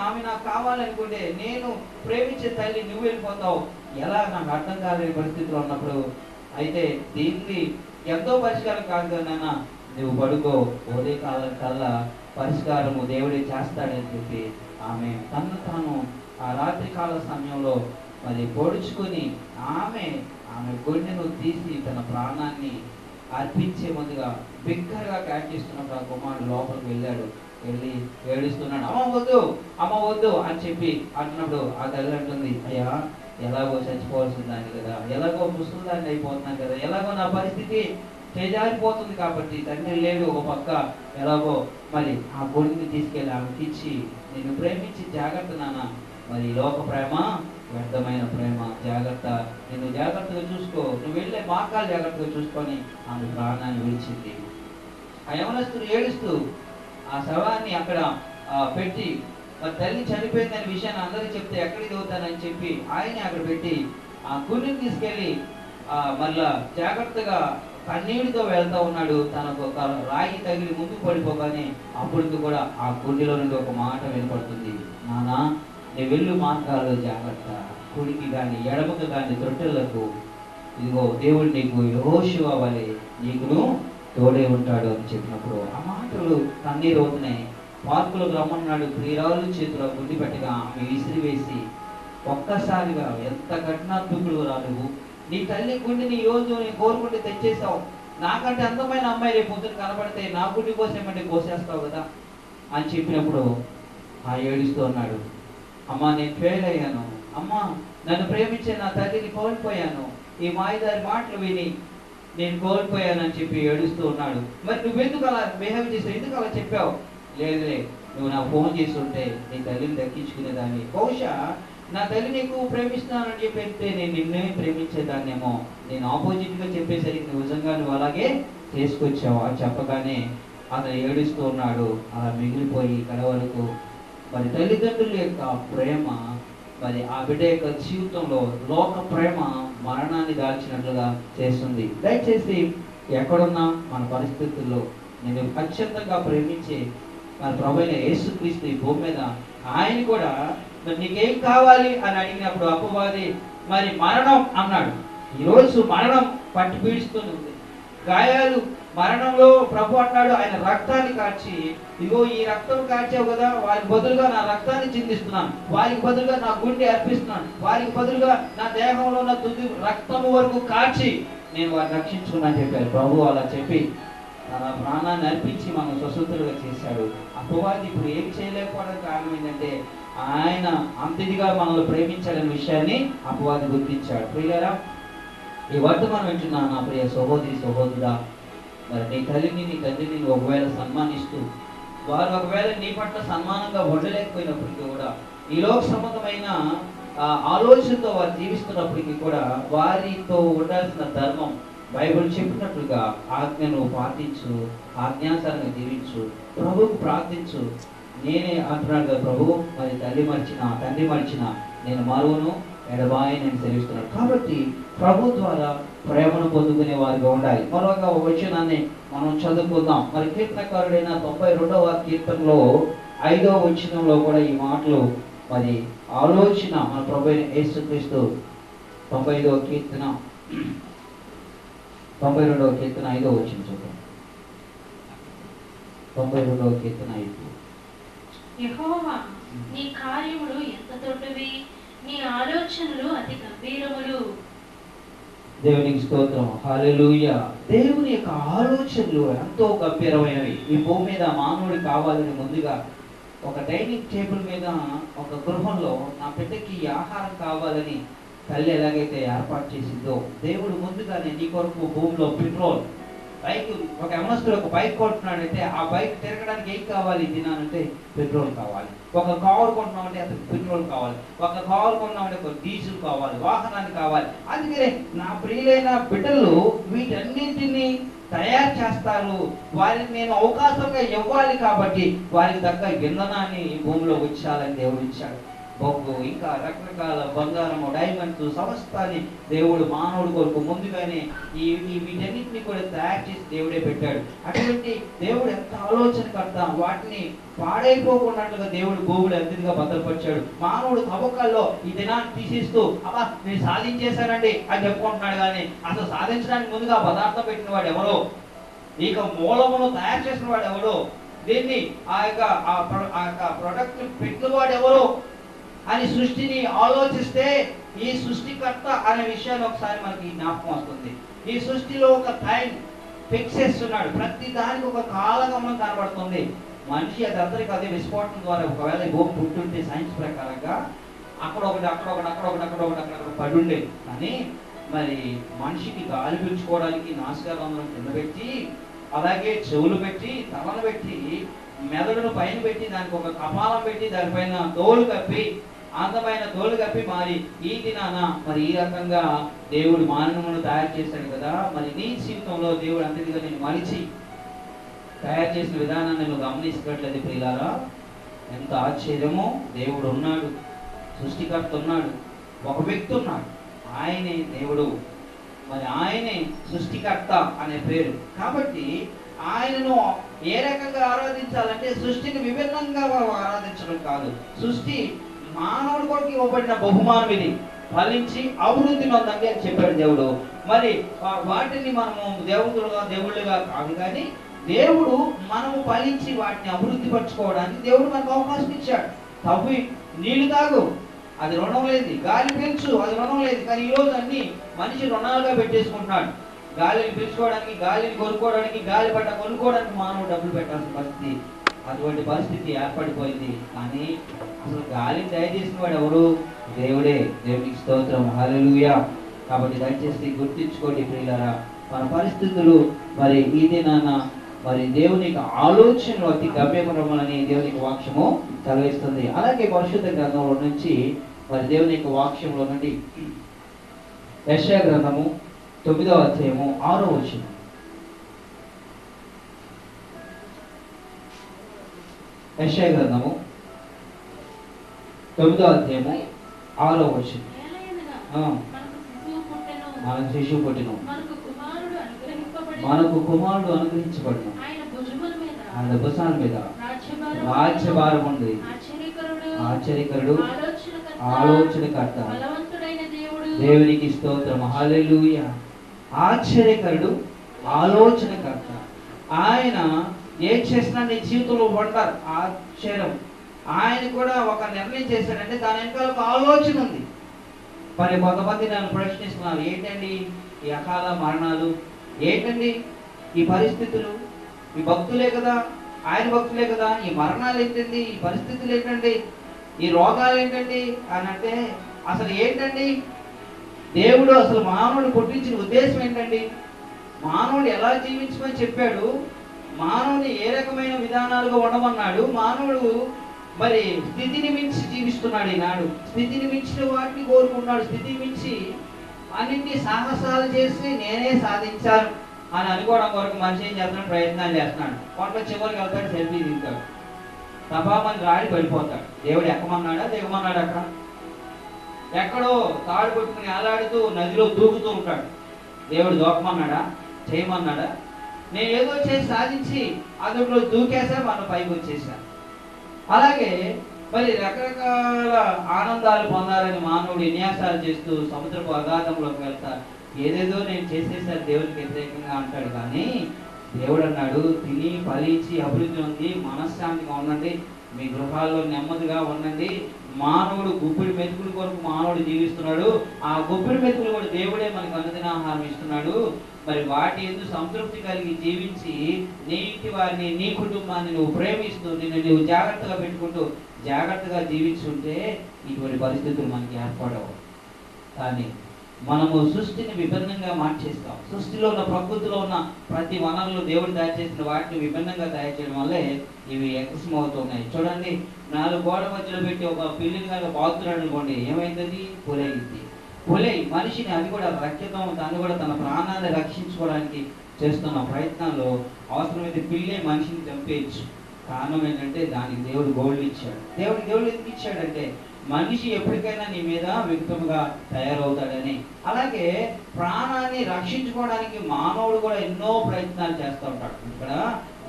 ఆమె నాకు కావాలనుకుంటే నేను ప్రేమించే తల్లి నువ్వు వెళ్ళిపోతావు, ఎలా నాకు అర్థం కాలేని పరిస్థితిలో ఉన్నప్పుడు అయితే దీనికి ఎంతో పరిష్కారం కాదు నాన్న, నువ్వు పడుకో, ఉదయ కాలం కల్లా పరిష్కారము దేవుడే చేస్తాడని చెప్పి ఆమె తను తాను ఆ రాత్రి కాల సమయంలో మరి పొడుచుకొని ఆమె గుండెను తీసి తన ప్రాణాన్ని అర్పించే ముందుగా బిగ్గరగా చేస్తున్నప్పుడు ఆ కుమారుడు లోపలికి వెళ్ళి ఏడుస్తున్నాడు, అమ్మ వద్దు అని చెప్పి అంటున్నప్పుడు ఆ తల్లి అంటుంది, అయ్యా ఎలాగో చచ్చిపోవాల్సిన దాన్ని కదా, ఎలాగో ముసలిదాన్ని అయిపోతున్నాను కదా, ఎలాగో నా పరిస్థితి చేజారిపోతుంది కాబట్టి తండ్రి లేడు ఒక పక్క, ఎలాగో మరి ఆ కొడుకుని తీసుకెళ్ళి ఆమెకి ఇచ్చి, నేను ప్రేమించి జాగ్రత్త నాన్న మరి లోక ప్రేమ వ్యర్థమైన ప్రేమ. జాగ్రత్త, నేను జాగ్రత్తగా చూసుకో, నువ్వు వెళ్ళే మార్గాలు జాగ్రత్తగా చూసుకొని ఆమె ప్రాణాన్ని విడిచింది. ఆ యవనస్తుడు ఏడుస్తూ ఆ శవాన్ని అక్కడ పెట్టి, మరి తల్లి చనిపోయిందనే విషయాన్ని అందరికీ చెప్తే ఎక్కడికి అవుతానని చెప్పి ఆయనే అక్కడ పెట్టి ఆ కుండిని తీసుకెళ్ళి మళ్ళా జాగ్రత్తగా కన్నీటితో వెళ్తా ఉన్నాడు. తనకు ఒక రాయి తగిలి ముందుకు పడిపోగానే అప్పుడు కూడా ఆ కుండిలో నుండి ఒక మాట వినపడుతుంది, నానా నీ వెళ్ళు మార్గాల్లో జాగ్రత్త, కుడికి కానీ ఎడమకు కానీ తొట్టెలకు ఇదిగో దేవుడు నీకు యెహోషువ వలె నీకును తోడే ఉంటాడు అని చెప్పినప్పుడు ఆ మాటలు కన్నీరు అవుతున్నాయి. పార్కులకు రమ్మన్నాడు, ప్రియురాలు చేతిలో గుండి పెట్టగా ఆమె విసిరివేసి ఒక్కసారిగా, ఎంత కఠినాత్మకుడు రా నువ్వు, నీ తల్లి గుండెని ఈరోజు నేను కోరుకుంటే తెచ్చేసావు, నాకంటే అందమైన అమ్మాయి రేపు పొద్దున కనబడితే నా గుండి కోసేమంటే కోసేస్తావు కదా అని చెప్పినప్పుడు ఆ ఏడుస్తూ ఉన్నాడు, అమ్మా నేను ఫెయిల్ అయ్యాను, అమ్మా నన్ను ప్రేమించే నా తల్లిని కోల్పోయాను, ఈ మాయదారి మాటలు విని నేను కోల్పోయానని చెప్పి ఏడుస్తూ ఉన్నాడు. మరి నువ్వెందుకు అలా బిహేవ్ చేసావు, ఎందుకు అలా చెప్పావు? లేదులే, నువ్వు నాకు ఫోన్ చేస్తుంటే నీ తల్లిని దక్కించుకునేదాన్ని, బహుశా నా తల్లి నీకు ప్రేమిస్తున్నానని చెప్పేస్తే నేను నిన్నే ప్రేమించేదాన్నేమో, నేను ఆపోజిట్గా చెప్పేసరికి నువ్వు నిజంగా నువ్వు అలాగే చేసుకొచ్చావు అని చెప్పగానే అతను ఏడుస్తూ ఉన్నాడు. అలా మిగిలిపోయి కడ వరకు మరి తల్లిదండ్రుల యొక్క ప్రేమ, మరి ఆ బిడ్డ యొక్క జీవితంలో లోక ప్రేమ మరణాన్ని దాల్చినట్లుగా చేస్తుంది. దయచేసి ఎక్కడున్నా మన పరిస్థితుల్లో నేను అత్యంతంగా ప్రేమించే మన ప్రభువైన యేసుక్రీస్తు ఈ భూమి మీద ఆయన కూడా మరి నీకేం కావాలి అని అడిగినప్పుడు అపవాది మరి మరణం అన్నాడు. ఈరోజు మరణం పట్టి పీడిస్తుంది, గాయాలు మరణంలో ప్రభు అన్నాడు ఆయన రక్తాన్ని కార్చి, ఇగో ఈ రక్తం కార్చావు కదా, వారికి బదులుగా నా రక్తాన్ని చిందిస్తున్నాను, వారికి బదులుగా నా గుండె అర్పిస్తున్నాను, వారికి బదులుగా నా దేహంలో ఉన్న తుది రక్తము వరకు కార్చి నేను వారిని రక్షించుకున్నాను చెప్పారు ప్రభు. అలా చెప్పి తన ప్రాణాన్ని అర్పించి మనం స్వతంత్రులుగా చేశాడు. అపవాది ఇప్పుడు ఏం చేయలేకపోవడానికి కారణం ఏంటంటే ఆయన అంతదిగా మనల్ని ప్రేమించాలనే విషయాన్ని అపవాది గుర్తించాడు. ప్రియులారా, ఈ వర్తమానం వింటున్నా నా ప్రియ సహోదరి సహోదరుడా, మరి నీ తల్లిని నీ తండ్రిని ఒకవేళ సన్మానిస్తూ వారు ఒకవేళ నీ పట్ల సన్మానంగా ఉండలేకపోయినప్పటికీ కూడా ఈ లోక సంబంధమైన ఆలోచనతో వారు జీవిస్తున్నప్పటికీ కూడా వారితో ఉండాల్సిన ధర్మం బైబిల్ చెప్పినట్లుగా ఆజ్ఞను పాటించు, ఆజ్ఞానుసారంగా జీవించు, ప్రభువుకు ప్రార్థించు. నేనే అంటున్నాడు కదా ప్రభు, మరి తల్లి మర్చిన తండ్రి మర్చిన నేను మరువను ఎడబాయి నేను సెలవిస్తున్నాడు. కాబట్టి ప్రభు ద్వారా ప్రేమను పొందుకునే వారిగా ఉండాలి. మరొక వచనాన్ని మనం చదువుకుందాం. మరి కీర్తనకారుడైన 92వ కీర్తనలో 5వ వచనంలో కూడా ఈ మాటలు మరి ఆలోచన మన ప్రభు అయిన యేసుక్రీస్తు 95వ కీర్తన 92వ కీర్తన 5వ వచనం చూద్దాం. 92వ కీర్తన 5. యెహోవా నీ కార్యములు ఎంత దొడ్డవి, నీ ఆలోచనలు అతి గంభీరములు. దేవునికి స్తోత్రం, హల్లెలూయా. దేవుని యొక్క ఆలోచనలు ఎంతో గంభీరమైనవి. ఈ భూమి మీద మానవుడు కావాలని ముందుగా ఒక డైనింగ్ టేబుల్ మీద ఒక గృహంలో నా బిడ్డకి ఆహారం కావాలని తల్లి ఎలాగైతే ఏర్పాటు చేసిందో, దేవుడు ముందుగానే నీ కొరకు భూమిలో పెట్రోల్, బైక్, ఒక యవనస్తుడు ఒక బైక్ కొంటున్నాడంటే ఆ బైక్ తిరగడానికి ఏం కావాలి తినాలంటే పెట్రోల్ కావాలి. ఒక కారు కొంటున్నామంటే అతనికి పెట్రోల్ కావాలి, ఒక కారు కొన్నామంటే ఒక డీజిల్ కావాలి, వాహనాన్ని కావాలి. అందుకనే నా ప్రియులైన బిడ్డలు వీటన్నింటినీ తయారు చేస్తారు. వారికి నేను అవకాశంగా ఇవ్వాలి కాబట్టి వారికి తగ్గ ఇంధనాన్ని ఈ భూమిలో ఉంచాలని దేవుడు ఇచ్చాడు. బొగ్గు, ఇంకా రకరకాల బంగారము, డైమండ్స్, సమస్తాన్ని దేవుడు మానవుడి కొరకు ముందుగానే ఈ వీటన్నిటిని కూడా తయారు చేసి దేవుడే పెట్టాడు. అటువంటి దేవుడు ఎంత ఆలోచనకర్త, వాటిని పాడైపోకున్నట్లుగా దేవుడు భూములు ఎంతగా భద్రపరిచాడు. మానవుడు తవ్వకాల్లో ఈ దినాన్ని తీసిస్తూ అబ్బా నేను సాధించేశానండి అని చెప్పుకుంటున్నాడు, కానీ అసలు సాధించడానికి ముందుగా పదార్థం పెట్టిన వాడు ఎవరో, ఇక మూలమును తయారు చేసిన వాడు ఎవరో, దీన్ని ఆ యొక్క ప్రొడక్ట్ పెట్టిన వాడు ఎవరో అని సృష్టిని ఆలోచిస్తే ఈ సృష్టికర్త అనే విషయాన్ని ఒకసారి మనకి జ్ఞాపకం వస్తుంది. ఈ సృష్టిలో ఒక టైం ఫిక్స్ చేస్తున్నాడు, ప్రతి దానికి ఒక కాలగమనం కనబడుతుంది. మనిషి అది అందరికీ అదే విస్ఫోటనం ద్వారా ఒకవేళ భూమి పుట్టుంటే సైన్స్ ప్రకారంగా అక్కడ ఒకటి పడి ఉండేది. కానీ మరి మనిషికి గాలి పీల్చుకోవడానికి నాసికారంధ్రం కింద పెట్టి, అలాగే చెవులు పెట్టి, తలను పెట్టి, మెదడును పైన పెట్టి, దానికి ఒక కపాలం పెట్టి, దానిపైన తోలు కప్పి, అందమైన తోలు కప్పి మరి ఈ దినాన మరి ఈ రకంగా దేవుడు మానవులను తయారు చేశాడు కదా, మరి నీ జీవితంలో దేవుడు అంతటిగా నేను మలిచి తయారు చేసిన విధానాన్ని నువ్వు గమనించట్లేదు ప్రియులారా. ఎంత ఆశ్చర్యమో, దేవుడు ఉన్నాడు, సృష్టికర్త ఉన్నాడు, ఒక వ్యక్తి ఉన్నాడు, ఆయనే దేవుడు, మరి ఆయనే సృష్టికర్త అనే పేరు. కాబట్టి ఆయనను ఏ రకంగా ఆరాధించాలంటే సృష్టిని విభిన్నంగా ఆరాధించడం కాదు, సృష్టి మానవుడి కొరకు ఇవ్వబడిన బహుమానం ఇది, ఫలించి అభివృద్ధి నొందండి అని చెప్పాడు దేవుడు. మరి వాటిని మనము దేవుళ్ళుగా కాదు, కానీ దేవుడు మనము ఫలించి వాటిని అభివృద్ధి పరచుకోవడానికి దేవుడు మనకు అవకాశం ఇచ్చాడు. తవ్వి నీళ్లు తాగు, అది రుణం లేదు, గాలి పీల్చు, అది రుణం లేదు. కానీ ఈరోజు అన్ని మనిషి రుణాలుగా పెట్టేసుకుంటున్నాడు. గాలిని పీల్చుకోవడానికి, గాలిని కొనుక్కోవడానికి, గాలి పట్ట కొనుక్కోవడానికి మానవుడు డబ్బులు పెట్టాల్సిన పరిస్థితి, అటువంటి పరిస్థితి ఏర్పడిపోయింది. కానీ అసలు గాలిని దయచేసిన వాడు ఎవరు? దేవుడే. దేవునికి స్తోత్రం, హల్లెలూయా. కాబట్టి దయచేసి గుర్తించుకోండి ప్రియులారా, మన పరిస్థితులు మరి ఈ దినాన మరి దేవునికి ఆలోచనలు అతి గమ్యమని దేవునికి వాక్యము సెలవిస్తుంది. అలాగే పరిశుద్ధ గ్రంథంలో నుంచి మరి దేవునికి వాక్యంలో నుండి యెషయా గ్రంథము 9వ అధ్యాయము 6వ వచనం. యెషయా గ్రంథము 9వ అధ్యాయము 6వ వచనం. మనకు శిశువు పుట్టెను, మనకు కుమారుడు అనుగ్రహించబడును, ఆయన భుజాల మీద రాజ్యభారం ఉంది. ఆశ్చర్యకరుడు, ఆలోచనకర్త, దేవునికి స్తోత్రం, హల్లెలూయా. ఆశ్చర్యకరుడు, ఆలోచనకర్త. ఆయన ఏం చేసినా నీ జీవితంలో వండర్ ఆశ్చర్యం. ఆయన కూడా ఒక నిర్ణయం చేశాడంటే దాని వెనకాల ఒక ఆలోచన ఉంది. మరి కొంతమంది నన్ను ప్రశ్నిస్తున్నారు, ఏంటండి ఈ అకాల మరణాలు, ఏంటండి ఈ పరిస్థితులు, ఈ భక్తులే కదా, ఆయన భక్తులే కదా, ఈ మరణాలు ఏంటండి, ఈ పరిస్థితులు ఏంటండి, ఈ రోగాలు ఏంటండి అని అంటే, అసలు ఏంటండి దేవుడు అసలు మానవుడు పుట్టించిన ఉద్దేశం ఏంటండి? మానవుడు ఎలా జీవించమని చెప్పాడు, మానవుని ఏ రకమైన విధానాలుగా ఉండమన్నాడు, మానవుడు మరి స్థితిని మించి జీవిస్తున్నాడు ఈనాడు. స్థితిని మించిన వాటిని కోరుకున్నాడు, స్థితిని మించి అన్నింటినీ సాహసాలు చేసి నేనే సాధించాను అని అనుకోవడం వరకు మనిషి ఏం చేస్తున్నాడు, ప్రయత్నాలు చేస్తున్నాడు. కొంత చివరికి వెళ్తాడు, సెల్ఫీ దిగుతాడు, తపామని రాడి పడిపోతాడు. దేవుడు ఎక్కమన్నాడా, దిగమన్నాడు? అక్కడ ఎక్కడో తాడు కొట్టుకుని అలాడుతూ నదిలో దూకుతూ ఉంటాడు. దేవుడు దూకమన్నాడా, చేయమన్నాడా? నేను ఏదో చేసి సాధించి అందులో దూకేసా, మనం పైకి వచ్చేసా. అలాగే మరి రకరకాల ఆనందాలు పొందాలని మానవుడు విన్యాసాలు చేస్తూ సముద్రపు అగాధంలోకి వెళ్తారు. ఏదేదో నేను చేసేసాను దేవునికి వ్యతిరేకంగా అంటాడు. కానీ దేవుడు అన్నాడు, తిని ఫలించి అభివృద్ధి ఉంది, మనశ్శాంతిగా ఉండండి, మీ గృహాల్లో నెమ్మదిగా ఉండండి. మానవుడు గుప్పిడి మెతుకుల కొరకు మానవుడు జీవిస్తున్నాడు. ఆ గుప్పిడి మెతుకులు కూడా దేవుడే మనకు అనుదిన ఆహారం ఇస్తున్నాడు. మరి వాటి ఎందుకు సంతృప్తి కలిగి జీవించి నీ ఇంటి వారిని, నీ కుటుంబాన్ని నువ్వు ప్రేమిస్తూ నిన్ను నువ్వు జాగ్రత్తగా పెట్టుకుంటూ జాగ్రత్తగా జీవించుంటే ఇటువంటి పరిస్థితులు మనకి ఏర్పడవు. కానీ మనము సృష్టిని విభిన్నంగా మార్చేస్తాం. సృష్టిలో ఉన్న, ప్రకృతిలో ఉన్న ప్రతి వనరులు దేవుడు తయారు చేసిన వాటిని విభిన్నంగా తయారు చేయడం వల్లే ఇవి ఎకసమవుతున్నాయి. చూడండి, 4 గోడ మధ్యలో పెట్టి ఒక పిల్లిని కనుక బాగుతున్నాడు అనుకోండి, ఏమైంది? పొలైంది. పొలై మనిషిని, అది కూడా రక్షితం, దాన్ని కూడా తన ప్రాణాన్ని రక్షించుకోవడానికి చేస్తున్న ప్రయత్నాల్లో అవసరమైతే పిల్లే మనిషిని చంపేయచ్చు. కారణం ఏంటంటే దానికి దేవుడు గోల్డ్ ఇచ్చాడు. దేవుడు ఎందుకు ఇచ్చాడంటే మనిషి ఎప్పటికైనా నీ మీద విక్రముగా తయారవుతాడని. అలాగే ప్రాణాన్ని రక్షించుకోవడానికి మానవుడు కూడా ఎన్నో ప్రయత్నాలు చేస్తూ ఉంటాడు. ఇక్కడ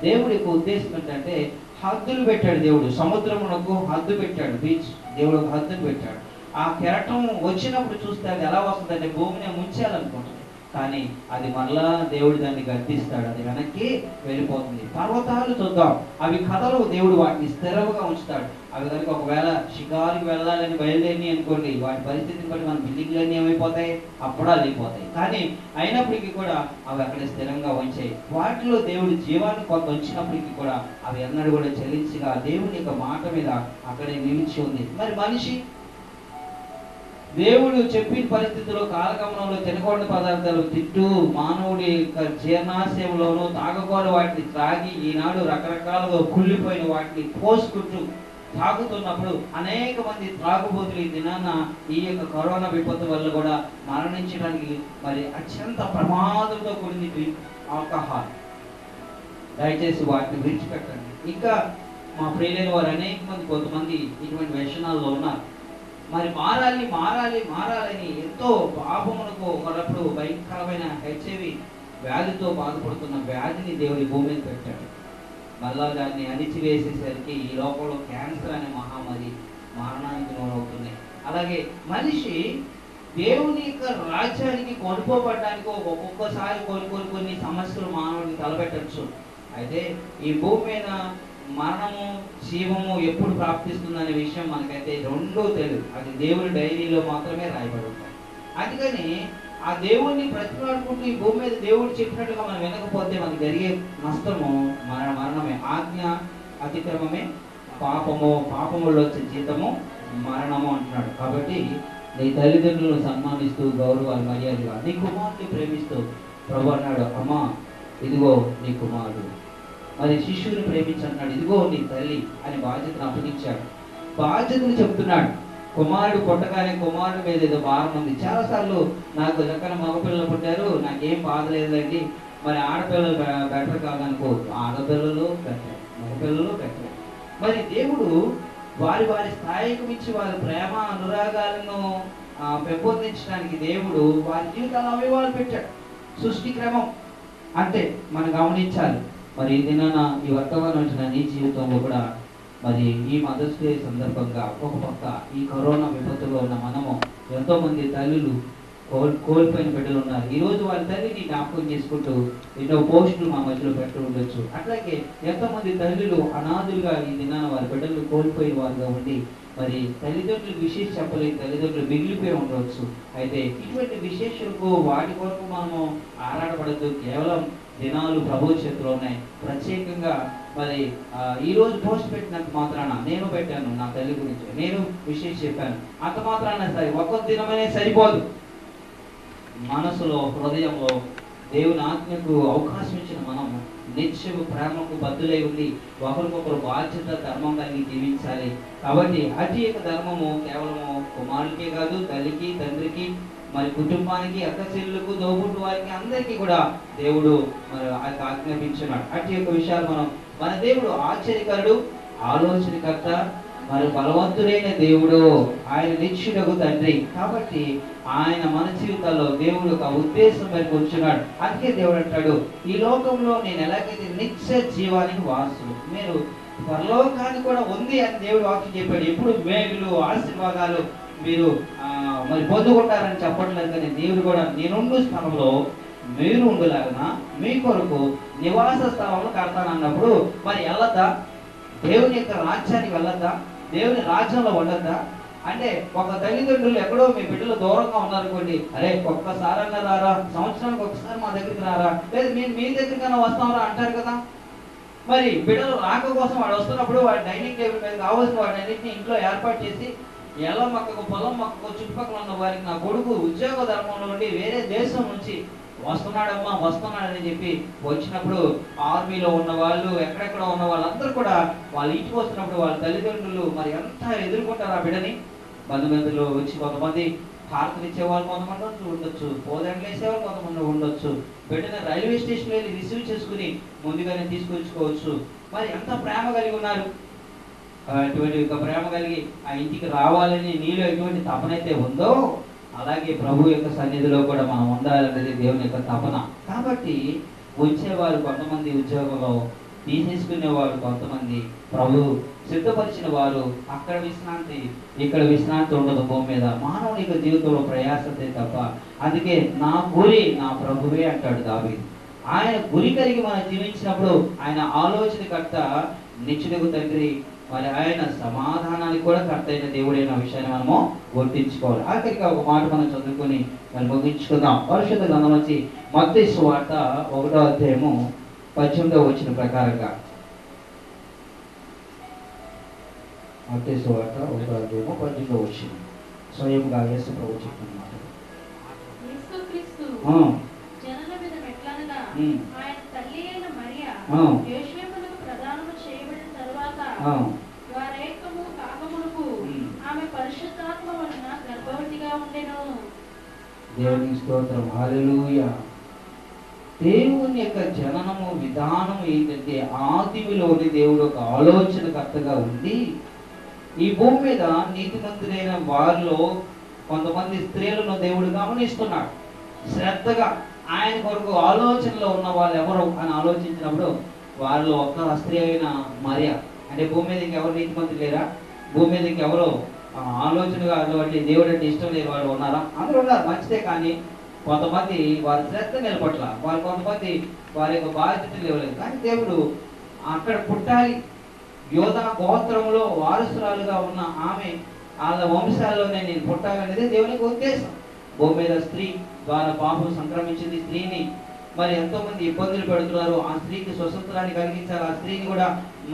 దేవుడి యొక్క ఉద్దేశం ఏంటంటే హద్దులు పెట్టాడు. దేవుడు సముద్రమునకు హద్దు పెట్టాడు, బీచ్ దేవుడు ఒక హద్దును పెట్టాడు. ఆ కెరటం వచ్చినప్పుడు చూస్తే అది ఎలా వస్తుందంటే భూమిని ముంచాలనుకుంటుంది, కానీ అది మరలా దేవుడు దాన్ని గద్దిస్తాడు, అది వెనక్కి వెళ్ళిపోతుంది. పర్వతాలు చూద్దాం, అవి కథలు, దేవుడు వాటిని స్థిరంగా ఉంచుతాడు. అవి కనుక ఒకవేళ షికారుకి వెళ్ళాలని బయలుదేరి అనుకోండి, వాటి పరిస్థితిని బట్టి మన బిల్డింగ్లన్నీ ఏమైపోతాయి, అప్పుడాలు అయిపోతాయి. కానీ అయినప్పటికీ కూడా అవి అక్కడ స్థిరంగా ఉంచాయి. వాటిలో దేవుడు జీవాన్ని కొంత ఉంచినప్పటికీ కూడా అవి ఎన్నడూ కూడా చెల్లించగా దేవుని యొక్క మాట మీద అక్కడే నిలిచి ఉంది. మరి మనిషి దేవుడు చెప్పిన పరిస్థితుల్లో కాలగమనంలో తినకూడని పదార్థాలు తింటూ మానవుడి జీర్ణాశయంలోనూ తాగకూడని వాటిని త్రాగి ఈనాడు రకరకాలుగా కుళ్ళిపోయిన వాటిని పోసుకుంటూ తాగుతున్నప్పుడు అనేక మంది త్రాగుబోతులు ఈ దినాన ఈ యొక్క కరోనా విపత్తు వల్ల కూడా మరణించడానికి మరి అత్యంత ప్రమాదంతో కూడింది ఆల్కహాల్. దయచేసి వాటిని విడిచిపెట్టండి. ఇంకా మా ప్రియులైన వారు అనేక మంది కొంతమంది ఇటువంటి వ్యసనాల్లో ఉన్నారు. మరి మారాలి మారాలి మారాలని ఎంతో పాపమునకు ఒకప్పుడు భయంకరమైన హెచ్ఐవి వ్యాధితో బాధపడుతున్న వ్యాధిని దేవుడి భూమి మీద పెట్టాడు. మళ్ళా దాన్ని అణిచివేసేసరికి ఈ లోకంలో క్యాన్సర్ అనే మహామారి మరణానికి లోనవుతుంది. అలాగే మనిషి దేవుని యొక్క రాజ్యానికి కొనుక్కోబడడానికి ఒక్కొక్కసారి కొన్ని సమస్యలు మానవుడికి తలపెట్టచ్చు. అయితే ఈ భూమి మీద మరణము జీవము ఎప్పుడు ప్రాప్తిస్తుందనే విషయం మనకైతే రెండూ తెలియదు. అది దేవుని డైరీలో మాత్రమే రాయబడి ఉంటాయి. అందుకని ఆ దేవుడిని ప్రతిపాడుకుంటూ ఈ భూమి మీద దేవుడు చెప్పినట్టుగా మనం వినకపోతే మనకు జరిగే నష్టము మరణమే. ఆజ్ఞ అతిక్రమమే పాపము, పాపములో వచ్చే జీతము మరణము అంటున్నాడు. కాబట్టి నీ తల్లిదండ్రులను సన్మానిస్తూ గౌరవాలు మర్యాదగా నీ కుమారుని ప్రేమిస్తూ ప్రభు అన్నాడు, అమ్మా ఇదిగో నీ కుమారుడు. మరి శిష్యుని ప్రేమించన్నాడు, ఇదిగో నీ తల్లి అని బాధ్యతను అప్పగించాడు. బాధ్యతను చెప్తున్నాడు. కుమారుడు పుట్టగానే కుమారుడు మీద ఏదో భారం ఉంది. చాలాసార్లు నాకు చక్కన మగపిల్లలు పుట్టారు, నాకేం బాధ లేదండి, మరి ఆడపిల్లలు బెటర్ కాదనుకోవద్దు. ఆడపిల్లలు బెటర్, మగపిల్లలు బెటర్. మరి దేవుడు వారి వారి స్థాయికి మించి వారి ప్రేమ అనురాగాలను పెంపొందించడానికి దేవుడు వారి జీవితాల్లో అవయవాలు పెట్టాడు. సృష్టి క్రమం అంటే మనం గమనించాలి. మరి ఈ దినాన ఈ వర్తమానం వచ్చిన నీ జీవితంలో కూడా మరి ఈ మదర్స్ డే సందర్భంగా ఒక పక్క ఈ కరోనా విపత్తులో ఉన్న మనము ఎంతో మంది తల్లులు కోల్పోయిన బిడ్డలు ఉన్నారు. ఈ రోజు వాళ్ళ తల్లిని జ్ఞాపకం చేసుకుంటూ ఎన్నో పోస్టులు మా మధ్యలో పెట్టి ఉండొచ్చు. అట్లాగే ఎంతోమంది తల్లులు అనాథులుగా ఈ దినాన వారి బిడ్డలు కోల్పోయిన వారుగా ఉండి మరి తల్లిదండ్రులకు విశేష చెప్పలేని తల్లిదండ్రులు మిగిలిపోయి ఉండవచ్చు. అయితే ఇటువంటి విశేషకు వాటి కొరకు మనము ఆరాటపడద్దు. కేవలం దినాలు ప్రభు చేతిలో ఉన్నాయి. ప్రత్యేకంగా మరి ఈ రోజు పోస్ట్ పెట్టినంత మాత్రాన నేను పెట్టాను నా తల్లి గురించి, నేను విశేష చెప్పాను అంత మాత్రాన సరే ఒక్క దినమనే సరిపోదు. మనసులో హృదయంలో దేవుని ఆజ్ఞకు అవకాశం ఇచ్చిన మనము నిత్యము ప్రేమకు బద్దులై ఉండి ఒకరికొకరు బాధ్యత ధర్మం కలిగి జీవించాలి. కాబట్టి అతి యొక్క ధర్మము కేవలము కుమారుడికే కాదు, తల్లికి తండ్రికి మరి కుటుంబానికి అక్క చెల్లులకు దోబుట్టు వారికి అందరికీ కూడా దేవుడు మరి ఆజ్ఞాపించున్నాడు. అటు యొక్క విషయాలు మన దేవుడు ఆశ్చర్యకరుడు, ఆలోచనకర్త, మరి బలవంతుడైన దేవుడు, ఆయన నిత్యుడగు తండ్రి. కాబట్టి ఆయన మన జీవితాల్లో దేవుడు ఒక ఉద్దేశం మరి కూర్చున్నాడు. అందుకే దేవుడు అంటాడు, ఈ లోకంలో నేను ఎలాగైతే నిత్య జీవానికి వారసుడు, మీరు పరలోకానికి కూడా ఉంది అని దేవుడు వాక్యం చెప్పాడు. ఎప్పుడు మేలులు ఆశీర్వాదాలు మీరు మరి పొందుకుంటారని చెప్పట్లేదు, కానీ దేవుడు కూడా నేనుండు స్థలంలో మీరు ఉండలాగన మీ కొరకు నివాస స్థలంలో కడతానన్నప్పుడు మరి వెళ్ళద్దా? దేవుని యొక్క రాజ్యానికి వెళ్ళద్దా? దేవుని రాజ్యంలో ఉండద్దా? అంటే ఒక తల్లిదండ్రులు ఎక్కడో మీ బిడ్డలు దూరంగా ఉన్నారనుకోండి, అరే ఒక్కసారి అన్న రారా, సంవత్సరానికి ఒకసారి మా దగ్గరికి రారా, లేదు మేము మీ దగ్గరికైనా వస్తామరా అంటారు కదా. మరి బిడ్డలు రాక కోసం వాడు వస్తున్నప్పుడు వాడి డైనింగ్ టేబుల్ మీద కావాల్సిన వాడి అన్నింటినీ ఇంట్లో ఏర్పాటు చేసి ఎల్ల మొక్కకు పొలం మొక్కకు చుట్టుపక్కల ఉన్న వారికి నా కొడుకు ఉద్యోగ ధర్మంలో నుండి వేరే దేశం నుంచి వస్తున్నాడమ్మా వస్తున్నాడని చెప్పి వచ్చినప్పుడు ఆర్మీలో ఉన్న వాళ్ళు ఎక్కడెక్కడ ఉన్న వాళ్ళందరూ కూడా వాళ్ళ ఇంటికి వస్తున్నప్పుడు వాళ్ళ తల్లిదండ్రులు మరి ఎంత ఎదుర్కొంటారు ఆ బిడ్డని. బంధుమిత్రులు వచ్చి కొంతమంది హారతలు ఇచ్చేవాళ్ళు కొంతమంది ఉండొచ్చు, పోదండలు వేసేవాళ్ళు కొంతమంది ఉండొచ్చు, బిడ్డని రైల్వే స్టేషన్ వెళ్ళి రిసీవ్ చేసుకుని ముందుగానే తీసుకొచ్చుకోవచ్చు. మరి ఎంత ప్రేమ కలిగి ఉన్నారు. అటువంటి యొక్క ప్రేమ కలిగి ఆ ఇంటికి రావాలని నీలో ఎటువంటి తపనైతే ఉందో అలాగే ప్రభు యొక్క సన్నిధిలో కూడా మనం ఉండాలనేది దేవుని యొక్క తపన. కాబట్టి వచ్చేవారు కొంతమంది, ఉద్యోగంలో తీసేసుకునేవారు కొంతమంది, ప్రభు సిద్ధపరిచిన వారు అక్కడ విశ్రాంతి ఇక్కడ విశ్రాంతి ఉండదు భూమి మీద. మానవుని యొక్క జీవితంలో ప్రయాసతే తప్ప. అందుకే నా గురి నా ప్రభువే అంటాడు దావీదు. ఆయన గురి కలిగి మనం జీవించినప్పుడు ఆయన ఆలోచనకర్త, నిత్యుడగు తండ్రి, మరి ఆయన సమాధానానికి కూడా కర్త అయిన దేవుడైన విషయాన్ని మనము గుర్తించుకోవాలి. ఆఖరికి ఒక మాట మనం చదువుకొని మరి ముగించుకుందాం. పరిశుద్ధ గ్రంథం నుంచి మత్తయి సువార్త 1వ అధ్యాయము 18వ వచనం ప్రకారంగా. మత్తయి సువార్త 1వ అధ్యాయము 18వ వచనం స్వయంగా యేసు ప్రభు చెప్తున్న మాట. జనన మీద మెట్లనగా ఆయన తల్లి అయిన మరియా యోసేపునకు ప్రదానము చేయబడిన తరువాత వారేకము దేవునికి స్తోత్రం. హల్లెలూయా. దేవుని యొక్క జననము విధానం ఏంటంటే ఆదిలోని దేవుడు ఒక ఆలోచనకర్తగా ఉండి ఈ భూమి మీద నీతిమంతులైన వారిలో కొంతమంది స్త్రీలను దేవుడు గమనిస్తున్నాడు. శ్రద్ధగా ఆయన కొరకు ఆలోచనలో ఉన్న వాళ్ళు ఎవరు అని ఆలోచించినప్పుడు వారిలో ఒక్క స్త్రీ అయిన మరియ. అంటే భూమి మీద ఇంకెవరు నీతిమంతులు లేరా? భూమి మీద ఇంకెవరు ఆలోచనగా అటువంటి దేవుడు అంటే ఇష్టం లేని వాళ్ళు ఉన్నారా? అందరూ ఉన్నారు, మంచిదే. కానీ కొంతమంది వారి శ్రద్ధ నిలబట్ల, వారు కొంతమంది వారి యొక్క బాధ్యతలు ఇవ్వలేదు. కానీ దేవుడు అక్కడ పుట్టాలి, యోధా గోత్రంలో వారసురాలుగా ఉన్న ఆమె వాళ్ళ వంశాల్లోనే నేను పుట్టాలనేది దేవునికి ఉద్దేశం. భూమి మీద స్త్రీ ద్వారా పాపం సంక్రమించింది. స్త్రీని మరి ఎంతో మంది ఇబ్బందులు పెడుతున్నారు. ఆ స్త్రీకి స్వతంత్రాన్ని కలిగించాలి, ఆ స్త్రీని కూడా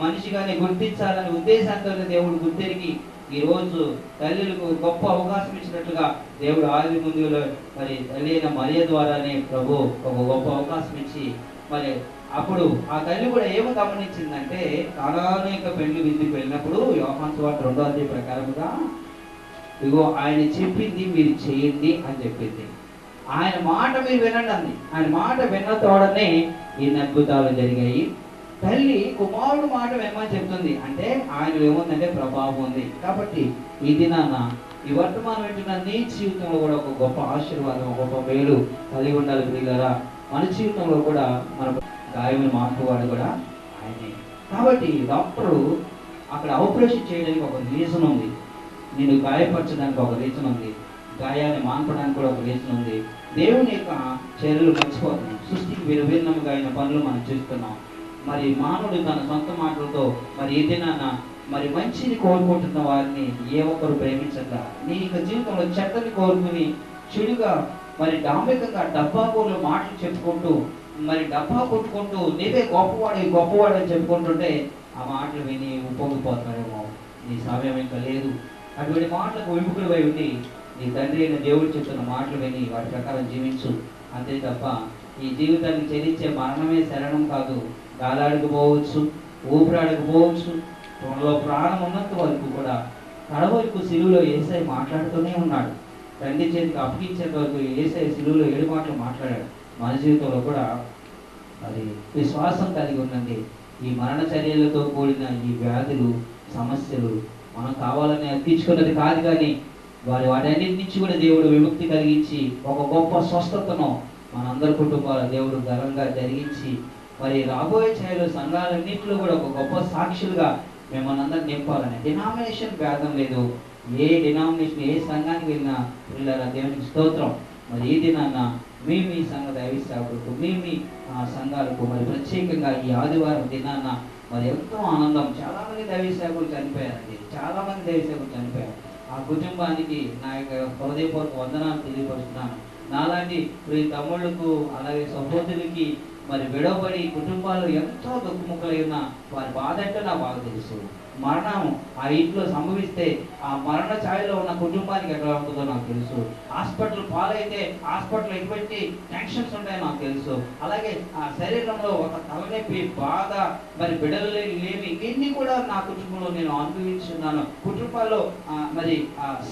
మనిషిగానే గుర్తించాలనే ఉద్దేశంతో దేవుడు గుర్తెరిగి ఈ రోజు తల్లులకు గొప్ప అవకాశం ఇచ్చినట్లుగా దేవుడు ఆది ముందులో మరి తల్లి అయిన మరియ ద్వారానే ప్రభు ఒక గొప్ప అవకాశం ఇచ్చి మరి అప్పుడు ఆ తల్లి కూడా ఏమో గమనించిందంటే కానాను యొక్క పెళ్లి విందుకు వెళ్ళినప్పుడు యోహాను సువార్త 2వ అధ్యాయం ప్రకారముగా ఇగో ఆయన చెప్పింది మీరు చేయండి అని చెప్పింది. ఆయన మాట మీరు వినండి అంది. ఆయన మాట విన్న తోడనే ఇన్ని అద్భుతాలు జరిగాయి. తల్లి కుమారుడు మాట వినమని చెప్తుంది అంటే ఆయనలో ఏముందంటే ప్రభావం ఉంది. కాబట్టి ఈ దినాన ఈ వర్తమానం వింటున్న నీ జీవితంలో కూడా ఒక గొప్ప ఆశీర్వాదం, ఒక గొప్ప మేలు కలిగి ఉండాలి ప్రియులారా. మన జీవితంలో కూడా మన గాయములు మార్పువాడు కూడా ఆయనే. కాబట్టి డాక్టరు అక్కడ ఆపరేషన్ చేయడానికి ఒక రీజన్ ఉంది, నేను గాయపరచడానికి ఒక రీజన్ ఉంది, గాయాన్ని మాన్పడానికి కూడా ఒక రీజన్ ఉంది. దేవుని యొక్క చర్యలు మర్చిపోతున్నాం. సృష్టికి విభిన్నముగా అయిన పనులు మనం చేస్తున్నాం. మరి మానవుడు తన సొంత మాటలతో మరి ఏదైనా మరి మంచిని కోరుకుంటున్న వారిని ఏ ఒక్కరు ప్రేమించక నీ యొక్క జీవితంలో చెడ్డని కోరుకుని చెడుగా మరి డాంబికంగా డబ్బాకూరులో మాటలు చెప్పుకుంటూ మరి డబ్బా కొట్టుకుంటూ నీవే గొప్పవాడు అని చెప్పుకుంటుంటే ఆ మాటలు విని ఉప్పొంగిపోతారేమో. నీ సమయం ఇంకా లేదు. అటువంటి మాటలకు విముఖులై ఉండి నీ తండ్రి అయిన దేవుడు చెప్తున్న మాటలు విని వాటి ప్రకారం జీవించు. అంతే తప్ప ఈ జీవితాన్ని చెల్లించే మరణమే శరణం కాదు. గాలాడకపోవచ్చు, ఊపిరాడకపోవచ్చు, తనలో ప్రాణం ఉన్నంత వరకు కూడా కడవరకు సిలువలో యేసయ్య మాట్లాడుతూనే ఉన్నాడు. తండ్రి చేతికి అప్పగించేంత వరకు యేసయ్య సిలువలో 7 మాటలు మాట్లాడాడు. మన జీవితంలో కూడా అది విశ్వాసం కలిగి ఉండండి. ఈ మరణ చర్యలతో కూడిన ఈ వ్యాధులు సమస్యలు మనం కావాలని అర్పించుకున్నది కాదు, కానీ వాటన్నిటి నుంచి కూడా దేవుడు విముక్తి కలిగించి ఒక గొప్ప స్వస్థతను మనందరి కుటుంబాల దేవుడు ఘనంగా జరిగించి మరి రాబోయే ఛాయలో సంఘాలన్నింటిలో కూడా ఒక గొప్ప సాక్షులుగా మిమ్మల్ని అందరూ నింపాలని. డినామినేషన్ భేదం లేదు. ఏ డినామినేషన్ ఏ సంఘానికి వెళ్ళినా పిల్లల దేవునికి స్తోత్రం. మరి ఈ దినాన్న మీ సంఘ దైవ సేవకులకు మీ సంఘాలకు మరి ప్రత్యేకంగా ఈ ఆదివారం దినాన్న మరి ఎంతో ఆనందం. చాలామంది దైవ సేవకులు చనిపోయారండి, చాలామంది దైవ సేవకులు చనిపోయారు. ఆ కుటుంబానికి నా యొక్క హృదయపూర్వక వందనాలు తెలియపరుస్తున్నాను. నాలాంటి ప్రియ తమ్ముళ్ళకు అలాగే సహోదరులకి మరి విడవబడి కుటుంబాలు ఎంతో దుఃఖముఖలై ఉన్న వారి బాధ అంటే నాకు బాగా తెలుసు. మరణం ఆ ఇంట్లో సంభవిస్తే ఆ మరణ ఛాయలో ఉన్న కుటుంబానికి ఎట్లా ఉంటుందో నాకు తెలుసు. హాస్పిటల్ పాలైతే హాస్పిటల్ ఎటువంటి టెన్షన్స్ ఉంటాయో నాకు తెలుసు. అలాగే ఆ శరీరంలో ఒక తలనొప్పి, బాధ, మరి బిడ్డలు లేవి ఇవన్నీ కూడా నా కుటుంబంలో నేను అనుభవించున్నాను. కుటుంబాల్లో మరి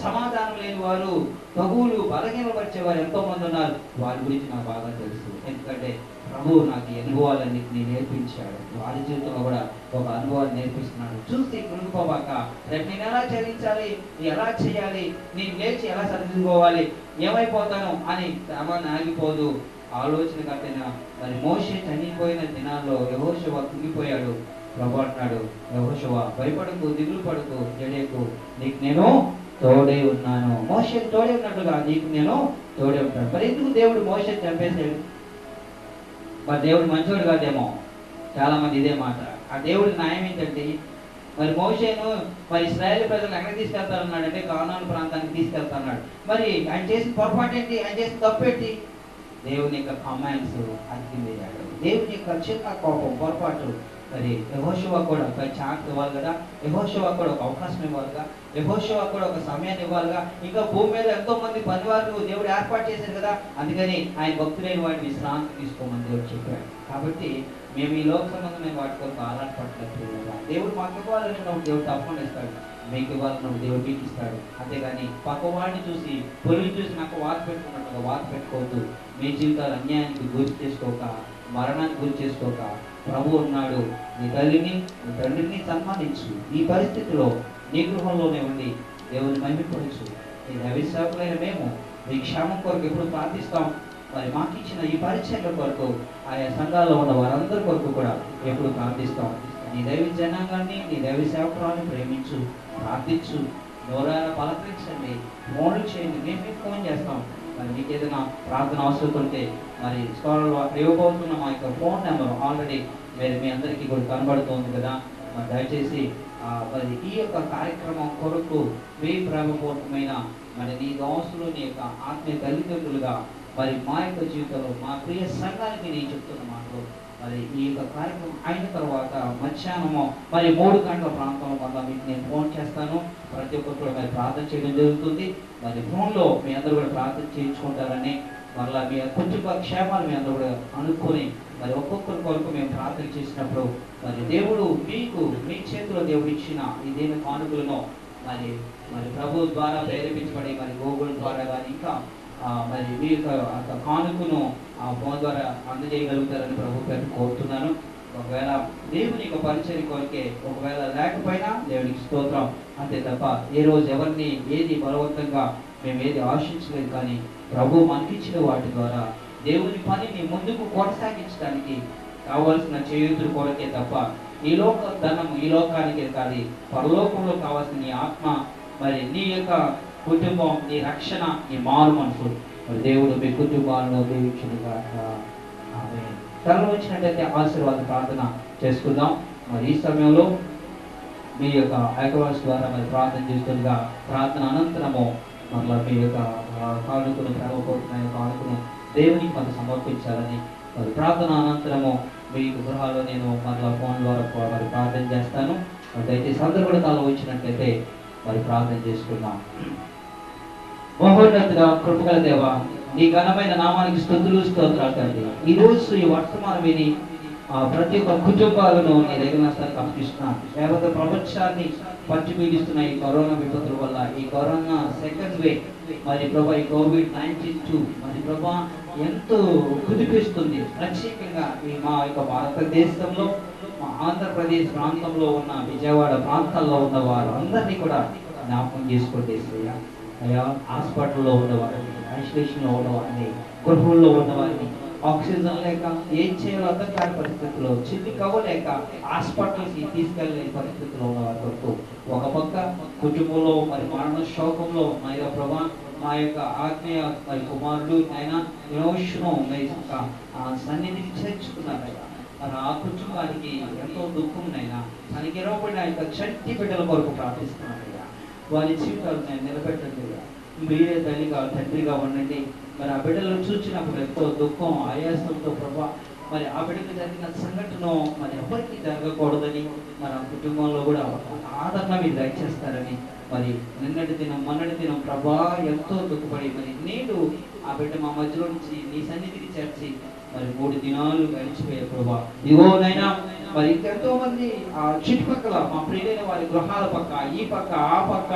సమాధానం లేని వారు, తగువులు బలహీనపరిచేవారు ఎంతో మంది ఉన్నారు. వారి గురించి నాకు బాగా తెలుసు. ఎందుకంటే ప్రభువు నాకు ఈ అనుభవాలన్నింటినీ నేర్పించాడు. వారి జీవితంలో కూడా ఒక అనుభవాన్ని నేర్పిస్తున్నాడు. చూసి కృంగిపోబాక, రేపు నేను ఎలా చెల్లించాలి, ఎలా చేయాలి, నేను లేచి ఎలా సరిదిద్దుకోవాలి, ఏమైపోతాను అని క్రమాన్ని ఆగిపోదు. ఆలోచన కట్టిన మరి మోషే చనిపోయిన దినాల్లో యెహోషువ కుంగిపోయాడు. ప్రభు అంటున్నాడు, యెహోషువ భయపడకు, దిగులు పడకు, జడేకు, నీకు నేను తోడే ఉన్నాను. మోషేకు తోడే ఉన్నట్లుగా నీకు నేను తోడే ఉంటాను. మరి ఎందుకు దేవుడు మోషేని చంపేశాడు? మరి దేవుడు మంచివాడు కాదేమో. చాలా మంది ఇదే మాట. ఆ దేవుడి న్యాయం ఏంటంటే మరి మోషేను మరి ఇశ్రాయేలు ప్రజలు ఎక్కడికి తీసుకెళ్తానన్నాడంటే కానాను ప్రాంతానికి తీసుకెళ్తాన్నాడు. మరి ఆయన చేసిన పొరపాటు ఏంటి, ఆయన చేసిన తప్పు ఏంటి? దేవుని యొక్క కమాండ్స్ అతికిందేయాడు. దేవుని యొక్క చిన్న కోపం, పొరపాటు మరి యెహోషువ కూడా ఒక ఛాన్స్ ఇవ్వాలి కదా, యెహోషువ కూడా ఒక అవకాశం ఇవ్వాలిగా, యెహోషువ కూడా ఒక సమయాన్ని ఇవ్వాలిగా. ఇంకా భూమి మీద ఎంతో మంది పనివారు దేవుడు ఏర్పాటు చేశారు కదా, అందుకని ఆయన భక్తులైన వాడిని విశ్రాంతి తీసుకోమని దేవుడు చెప్పాడు. కాబట్టి మేము ఈ లోక సంబంధమైన వాటి కొరకు ఆరాటపడలేదు. దేవుడు మాకు ఇవ్వాలన్నప్పుడు దేవుడు తప్పకుండా ఇస్తాడు, మీకు ఇవ్వాలన్నప్పుడు దేవుడు మీకు ఇస్తాడు. అంతేగాని పక్కవాడిని చూసి పొరుగు చూసి నాకు వాత పెట్టుకున్నట్టుగా వాత పెట్టుకోవద్దు. మీ జీవితాలు అన్యాయానికి గురి చేసుకోక, మరణానికి గురి చేసుకోక, ప్రభు ఉన్నాడు, నీ తల్లిని నీ తండ్రిని సన్మానించు. ఈ పరిస్థితిలో నీ గృహంలోనే ఉండి దేవుని మహిమపరచు. ఈ దైవసేవకులైన మేము మీ క్షేమం కొరకు ఎప్పుడు ప్రార్థిస్తాం. మరి మాకు ఇచ్చిన ఈ పరిచర్ల కొరకు, ఆయా సంఘాల్లో ఉన్న వారందరి కొరకు కూడా ఎప్పుడు ప్రార్థిస్తాం. నీ దైవ జనాంగాన్ని, నీ దైవ సేవకురాన్ని ప్రేమించు, ప్రార్థించు, నోరారా పలకరించండి, ఫోన్లు చేయండి, మేము మీకు ఫోన్ చేస్తాం. మరి మీకు ఏదైనా ప్రార్థన అవసరం ఉంటే మరి స్కాలర్లో ఇవ్వబోతున్న మా యొక్క ఫోన్ నెంబర్ ఆల్రెడీ మీ అందరికీ కూడా కనబడుతుంది కదా. మరి దయచేసి మరి ఈ యొక్క కార్యక్రమం కొరకు మీ ప్రేమపూర్వకమైన మరి నీ దోస్తులు, నీ యొక్క ఆత్మీయ తల్లిదండ్రులుగా మరి మా యొక్క జీవితంలో మా ప్రియ సంఘానికి నేను చెప్తున్న మాటలు, మరి ఈ యొక్క కార్యక్రమం అయిన తర్వాత మధ్యాహ్నము మరి 3 గంటల ప్రాంతంలో మళ్ళీ మీకు నేను ఫోన్ చేస్తాను. ప్రతి ఒక్కరు కూడా మరి ప్రార్థన చేయడం జరుగుతుంది. మరి ఫోన్లో మీ అందరూ కూడా ప్రార్థన చేయించుకుంటారని, మరలా మీ కుటుంబ క్షేమాలు మీ అందరూ కూడా అనుకొని మరి ఒక్కొక్కరి కొరకు మేము ప్రార్థన చేసినప్పుడు మరి దేవుడు మీకు మీ చేతిలో దేవుడు ఇచ్చిన ఈ దేని కానుకలను మరి ప్రభు ద్వారా ప్రేరేపించబడి మరి గూగుల్ ద్వారా కానీ ఇంకా మరి మీ యొక్క కానుకను ఆ ఫోన్ ద్వారా అందజేయగలుగుతారని ప్రభు పేరు కోరుతున్నాను. ఒకవేళ దేవుని యొక్క పరిచర్య కొరకే ఒకవేళ లేకపోయినా దేవునికి స్తోత్రం, అంతే తప్ప ఏ రోజు ఎవరిని ఏది బలవంతంగా మేము ఏది ఆశించలేదు. కానీ ప్రభు మనకిచ్చిన వాటి ద్వారా దేవుని పనిని ముందుకు కొనసాగించడానికి కావాల్సిన చేయూతుల కొరకే తప్ప ఈ లోక ధనము ఈ లోకానికే కాదు, పరలోకంలో కావాల్సిన నీ ఆత్మ, మరి నీ యొక్క కుటుంబం, నీ రక్షణ, నీ మారు మనసు మరి దేవుడు మీ కుటుంబాలను దీవించునుగా. ఆమేన్. తరలి వచ్చినట్టయితే ఆశీర్వాద ప్రార్థన చేసుకుందాం. మరి ఈ సమయంలో మీ యొక్క ఐకవాస్ ద్వారా మరి ప్రార్థన చేస్తుండగా ప్రార్థన అనంతరము మరలా మీ యొక్క కానుకను ప్రేమపూర్వకమైన కానుకను దేవునికి మనం సమర్పించాలని మరి ప్రార్థన అనంతరము మీ గృహాల్లో నేను మరలా ఫోన్ ద్వారా మరి ప్రార్థన చేస్తాను. మరి దయచేసి అందరూ కూడా తాను వచ్చినట్లయితే మరి ప్రార్థన చేసుకున్నాం. మహోన్నతుడా, కృపగల దేవ, నీ ఘనమైన నామానికి స్తుతులు స్తోత్రాలు తండ్రి. ఈ రోజు ఈ వర్తమానం విని ప్రతి ఒక్క కుటుంబాలను నీ దగ్గర నష్టానికి అప్పగిస్తున్నాను. లేకపోతే ప్రపంచాన్ని పచ్చి పీడిస్తున్న ఈ కరోనా విపత్తుల వల్ల, ఈ కరోనా సెకండ్ వేవ్ మరి ప్రభా, ఈ COVID-19 మరి ప్రభా ఎంతో కుదిపిస్తుంది. ప్రత్యేకంగా ఈ మా యొక్క భారతదేశంలో, మా ఆంధ్రప్రదేశ్ ప్రాంతంలో ఉన్న విజయవాడ ప్రాంతాల్లో ఉన్న వారు అందరినీ కూడా జ్ఞాపకం చేసుకోండి. అయ్యా, హాస్పిటల్లో ఉన్నవారిని, ఐసోలేషన్లో ఉన్నవారిని, గృహంలో ఉన్నవారిని, ఆక్సిజన్ లేక ఏం చేయాలో అర్థం కాని పరిస్థితుల్లో, చిల్లి కవ్వలేక హాస్పిటల్కి తీసుకెళ్ళలేని పరిస్థితుల్లో ఉన్నవారి వరకు ఒక పక్క కుటుంబంలో మరి మరణ శోకంలో మా యొక్క ప్రభా, మా యొక్క ఆత్మీయ మరి కుమారుడు ఆయన వినోషను మీ యొక్క సన్నిధిని చేర్చుకున్నారయ్యా. మరి ఆ కుటుంబానికి ఎంతో దుఃఖంనైనా తనకి ఇరవబడిన యొక్క చంటి బిడ్డల కొరకు ప్రార్థిస్తున్నారయ్యా. వారి జీవితాలు నేను నిలబెట్టండి. మీరే తల్లిగా తండ్రిగా ఉండండి. మరి ఆ బిడ్డలను చూసినప్పుడు ఎంతో దుఃఖం ఆయాసంతో ప్రభా, మరి ఆ బిడ్డకు జరిగిన సంఘటన మరి ఎవరికి జరగకూడదని మన కుటుంబంలో కూడా ఆదరణ మీరు దయచేస్తారని, మరి నిన్నటి దినం మొన్నటి దినం ప్రభా ఎంతో దుఃఖపడి మరి నేడు ఆ బిడ్డ మా మధ్యలో నుంచి నీ సన్నిధికి చేర్చి మరి 3 దినాలు గడిచిపోయే ప్రభా, ఇదిగోనైనా మరి ఇంకెంతో మంది ఆ చుట్టుపక్కల మా ప్రియులైన వారి గృహాల పక్క, ఈ పక్క, ఆ పక్క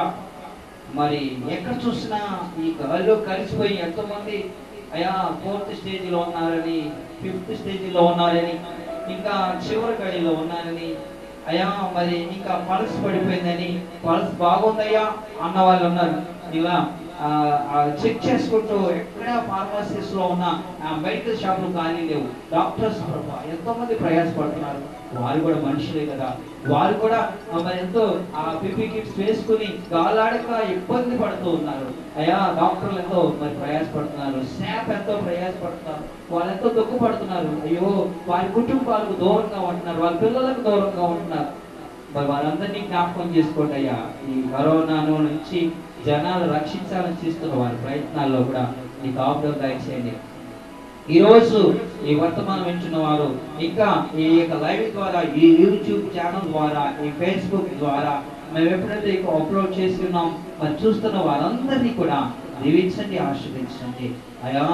మరి ఎక్కడ చూసినా ఈ గాలిలో కలిసిపోయి ఎంతో మంది అయా 4th స్టేజ్లో ఉన్నారని, 5th స్టేజ్లో ఉన్నారని, ఇంకా చివరి గడిలో ఉన్నారని, అయ్యా మరి ఇంకా పల్స్ పడిపోయిందని, పల్స్ బాగుందయ్యా అన్న వాళ్ళు ఉన్నారు. ఇలా చెక్ చేసుకుంటూ ఎక్కడ ఫార్మసీస్ లో ఉన్న మెడికల్ షాపులు ఖాళీ లేవు. డాక్టర్స్ ఎంతో మంది ప్రయాసపడుతున్నారు. వారు కూడా మనుషులే కదా, వారు కూడా మరి ఎంతో పిపి కిట్స్ వేసుకుని గాలాడక ఇబ్బంది పడుతూ ఉన్నారు. అయ్యా, డాక్టర్లు ఎంతో మరి ప్రయాసపడుతున్నారు, స్టాఫ్ ఎంతో ప్రయాసపడుతున్నారు, వాళ్ళు ఎంతో దుఃఖపడుతున్నారు. అయ్యో, వారి కుటుంబాలకు దూరంగా ఉంటున్నారు, వాళ్ళ పిల్లలకు దూరంగా ఉంటున్నారు. మరి వారందరినీ జ్ఞాపకం చేసుకోండి అయ్యా. ఈ కరోనాను నుంచి జనాలు రక్షించాలని చేస్తున్న వారి ప్రయత్నాల్లో కూడా నీ కాపుదల దయచేయండి. ఈరోజు ఈ వర్తమానం వింటున్న వారు, ఇంకా ఈ యొక్క లైవ్ ద్వారా, ఈ యూట్యూబ్ ఛానల్ ద్వారా, ఈ ఫేస్బుక్ ద్వారా మేము ఎప్పుడైతే అప్లోడ్ చేసి ఉన్నాం, మరి చూస్తున్న వారందరినీ కూడా దీవించండి, ఆశీర్వదించండి. అయా,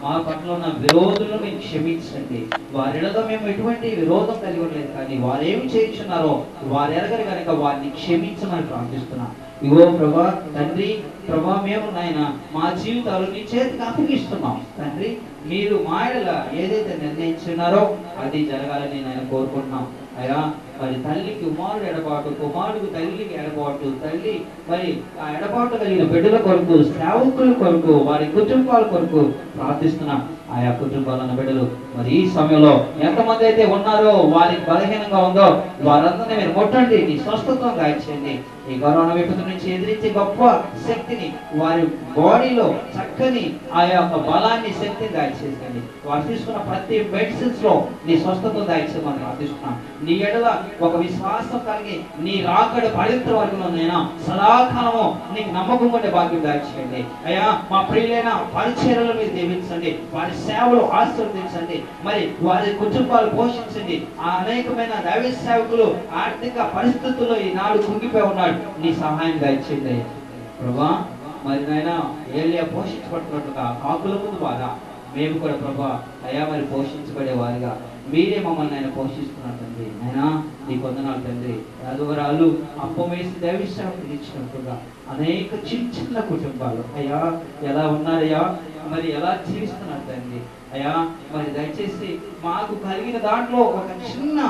మా పట్ల ఉన్న విరోధులను మీరు క్షమించండి. వారిలో మేము ఎటువంటి విరోధం కలిగి ఉండలేదు, కానీ వారు ఏమి చేయించున్నారో వారు ఎరగరు కనుక వారిని క్షమించమని ప్రార్థిస్తున్నాం. ఇగో ప్రభా తండ్రి, ప్రభా మేము నాయన మా జీవితాలు నీ చేతికి అప్పగిస్తున్నాం తండ్రి. మీరు మా ఎడల ఏదైతే నిర్ణయించున్నారో అది జరగాలని నేను కోరుకుంటున్నాం. అయ్యా, మరి తల్లికి కుమారుడు ఎడబాటు, కుమారుడికి తల్లికి ఎడబాటు, తల్లి మరి ఆ ఎడబాటు కలిగిన బిడ్డల కొరకు, సేవకుల కొరకు, వారి కుటుంబాల కొరకు ప్రార్థిస్తున్నాం. ఆయా కుటుంబాలన్న బిడ్డలు మరి ఈ సమయంలో ఎంతమంది అయితే ఉన్నారో, వారికి బలహీనంగా ఉందో వారందరినీ మీరు ముట్టండి, నీ స్వస్థతను దాయిచేయండి. ఈ కరోనా విపత్తు నుంచి ఎదిరించే గొప్ప శక్తిని వారి బాడీలో చక్కని ఆ యొక్క బలాన్ని, శక్తిని దాయిచేయండి. వారు తీసుకున్న ప్రతి మెడిసిన్స్ లో నీ స్వస్థతను దాయిచేయమని ప్రార్థిస్తున్నాం. నీ ఎడల ఒక విశ్వాసం కలిగి నీ రాకడ పవిత్ర వర్గంలోనైనా సదాకాలము నీకు నమ్మకం ఉండే భాగ్యం దాయిచేయండి. అయ్యా, మా ప్రియులైన పరిచర్యలు మీరు దీవించండి, వారి సేవలు ఆశీర్వదించండి, మరి వారి కుటుంబాలు పోషించండి. ఆ అనేకమైన దైవ సేవకులు ఆర్థిక పరిస్థితుల్లో ఈనాడు కుంగిపోయి ఉన్నాడు, నీ సహాయం దయచేయండి ప్రభా. మరి నాయన ఏలియా పోషించబడుతున్నట్టుగా కాకుల ముందు ద్వారా మేము కూడా ప్రభా అయా మరి పోషించబడే వారిగా మీరే మమ్మల్ని ఆయన పోషిస్తున్నారు తండ్రి. అయినా నీ వందనాలు తండ్రి. రాజువరాలు అప్పం వేసి దైవసేవకు ఇచ్చినట్టుగా అనేక చిన్న చిన్న కుటుంబాలు అయ్యా ఎలా ఉన్నారయ్యా, మరి ఎలా జీవిస్తున్నారు తండ్రి. అయ్యా, మరి దయచేసి మాకు కలిగిన దాంట్లో ఒక చిన్న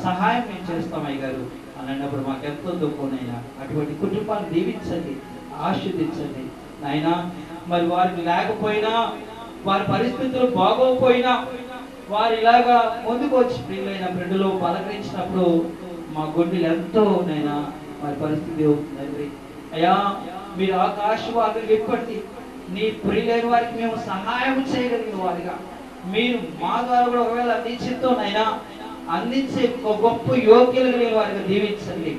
సహాయం మేము చేస్తాం అయ్యగారు అని అన్నప్పుడు మాకు ఎంతో దుఃఖనైనా అటువంటి కుటుంబాన్ని దీవించండి, ఆశీర్వదించండి నాయనా. మరి వారికి లేకపోయినా, వారి పరిస్థితులు బాగోకపోయినా, వారు ఇలాగా ముందుకు వచ్చి ప్రియులైన బిడ్డలు పలకరించినప్పుడు మా గుండెలు ఎంతో నైనా వారి పరిస్థితి తండ్రి. అయ్యా, మీరు ఆకాశవాదులు విప్పండి, నీ ప్రియులైన వారికి మేము సహాయం చేయగలిగిన వారిగా మీరు మా ద్వారా కూడా ఒకవేళ నీ చిత్తోనైనా అందించే గొప్ప యోగ్యులు కలిగిన వారిగా దీవించండి.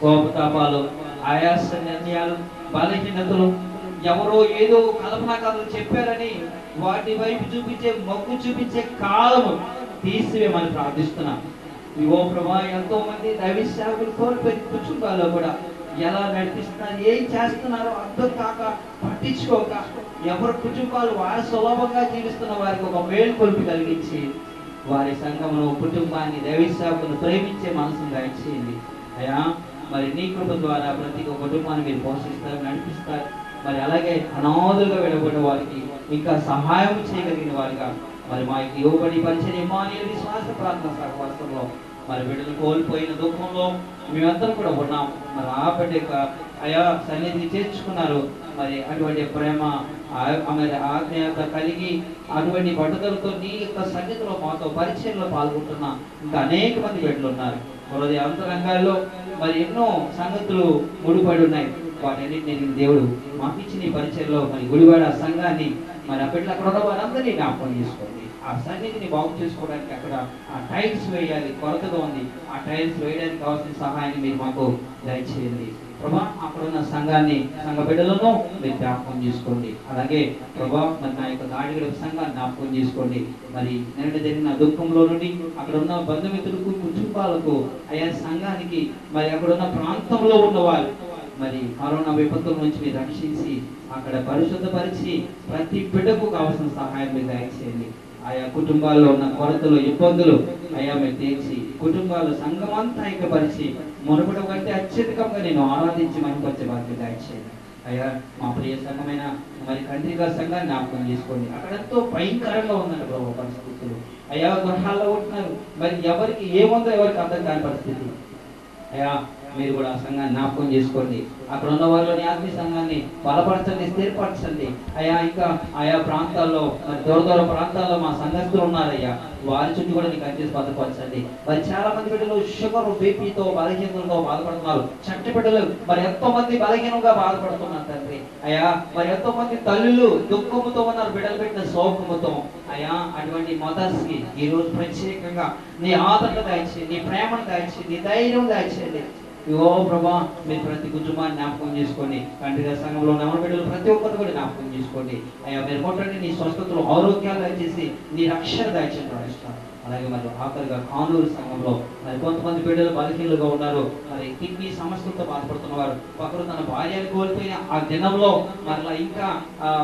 కోపతాపాలు, ఆయాస నిర్ణయాలు, బలహీనతలు, ఎవరో ఏదో కల్పనా కథలు చెప్పారని వాటి వైపు చూపించే, మొగ్గు చూపించే కాలము తీసివేయమని ప్రార్థిస్తున్నా. ఇవో ప్రభా, ఎంతో మంది దైవ సేవకులు కోల్పోయిన కుటుంబాల్లో కూడా ఎలా నడిపిస్తున్నారు, ఏం చేస్తున్నారో అర్థం కాక, పట్టించుకోక, ఎవరి కుటుంబాలు వారి సులభంగా జీవిస్తున్న వారికి ఒక మేలుకొల్పి కలిగించి వారి సంఘమును, కుటుంబాన్ని, దైవ సేవకులను ప్రేమించే మనసును దయచేయండి. అయ్యా, మరి నీ కృప ద్వారా ప్రతి ఒక్క కుటుంబాన్ని మీరు పోషిస్తారు, నడిపిస్తారు. మరి అలాగే అనాథులుగా విడబడిన వారికి ఇంకా సహాయం చేయగలిగిన వారిగా మరి మాకు ఇవ్వబడి పరిచయం ఇమ్మానుయేలు విశ్వాస ప్రార్థన సహవాసంలో మరి బిడ్డలు కోల్పోయిన దుఃఖంలో మేమందరం కూడా ఉన్నాం. మరి ఆ బిడ్డ అయా సన్నిధిని చేర్చుకున్నారు. మరి అటువంటి ప్రేమ, మరి ఆజ్ఞత కలిగి అటువంటి పట్టుదలతో నీ యొక్క సన్నిధిలో మాతో పరిచయంలో పాల్గొంటున్న ఇంకా అనేక మంది బిడ్డలు ఉన్నారు. హృదయ అంతరంగాల్లో మరి ఎన్నో సంగతులు ముడిపడి ఉన్నాయి. వాటన్నిటిని దేవుడు మాకు ఇచ్చిన ఈ పరిచయంలో మరి గుడివాడ సంఘాన్ని, మరి ఆ బిడ్డలు అక్కడ ఉన్న వారందరినీ జ్ఞాపకం చేసుకోండి. ఆ సన్నిధిని బాగు చేసుకోవడానికి అక్కడ ఆ టైల్స్ వేయాలి, కొరతగా ఉంది. ఆ టైల్స్ వేయడానికి కావాల్సిన సహాయాన్ని మీరు మాకు దయచేయండి ప్రభా. అక్కడ ఉన్న సంఘాన్ని, సంఘ బిడ్డలను మీరు జ్ఞాపకం చేసుకోండి. అలాగే ప్రభా, మరి నా యొక్క గాడిగడ సంఘాన్ని జ్ఞాపకం చేసుకోండి. మరి నిన్న జరిగిన దుఃఖంలో నుండి అక్కడ ఉన్న బంధుమిత్రులకు, కుటుంబాలకు, అయా సంఘానికి, మరి అక్కడ ఉన్న ప్రాంతంలో ఉన్నవారు మరి కరోనా విపత్తుల నుంచి మీరు రక్షించి అక్కడ పరిశుద్ధపరిచి ప్రతి బిడ్డకు కావాల్సిన సహాయం మీరు దయచేయండి. ఆయా కుటుంబాల్లో ఉన్న కొరతలు, ఇబ్బందులు అయ్యా మీరు తీర్చి కుటుంబాలు, సంఘం అంతా ఐక్యపరిచి మునుపటి కంటే అత్యధికంగా నేను ఆరాధించి మహిమపరిచే బాధ్యత దయచేయండి. అయ్యా, మా ప్రియ సంఘమైన మరి కంట్రిగా సంఘాన్ని జ్ఞాపకం చేసుకోండి. అక్కడ ఎంతో భయంకరంగా ఉందండి ప్రభు పరిస్థితులు. అయ్యా, గృహాల్లో ఉంటున్నారు, మరి ఎవరికి ఏముందో ఎవరికి అర్థం కాని పరిస్థితి. అయ్యా, మీరు కూడా ఆ సంఘాన్ని జ్ఞాపకం చేసుకోండి. అక్కడ ఉన్న వారిలోని ఆత్మీయ సంఘాన్ని బలపరచండి, స్థిరపరచండి. అయ్యా, ఇంకా ఆయా ప్రాంతాల్లో, దూర దూర ప్రాంతాల్లో మా సంఘస్థులు ఉన్నారయ్యా, వారి చుట్టూ కూడా నీకు అంచేసి భద్రపరచండి. మరి చాలా మంది బిడ్డలు షుగర్, బీపీతో, బలహీనతలతో బాధపడుతున్నారు. చంటి బిడ్డలు మరి ఎంతో మంది బలహీనంగా బాధపడుతున్నారు తండ్రి. అయ్యా, మరి ఎంతో మంది తల్లులు దుఃఖముతో ఉన్నారు, బిడ్డలు పెట్టిన శోకముతో. అయ్యా, అటువంటి మదర్స్ కి ఈ రోజు ప్రత్యేకంగా నీ ఆదరణ దయచేయండి, నీ ప్రేమను దయచేయండి, నీ ధైర్యం దయచేయండి. ఇగో ప్రభా మీరు ప్రతి కుటుంబాన్ని జ్ఞాపకం చేసుకోండి. కంటిగా సంఘంలో ఉన్న బిడ్డలు ప్రతి ఒక్కరు కూడా జ్ఞాపకం చేసుకోండి. అయ్యా మీరు కొట్టండి, నీ స్వస్థతలు ఆరోగ్యాలు దయచేసి నీ రక్షణ దయచేసి ప్రార్థిస్తాను. అలాగే మరి ఆఖరిగా కానూరు సంఘంలో మరి కొంతమంది బిడ్డలు బలహీనులుగా ఉన్నారు. మరి కిడ్నీ సమస్యలతో బాధపడుతున్నవారు, ఒకరు తన భార్యను కోల్పోయిన ఆ దినంలో మరలా ఇంకా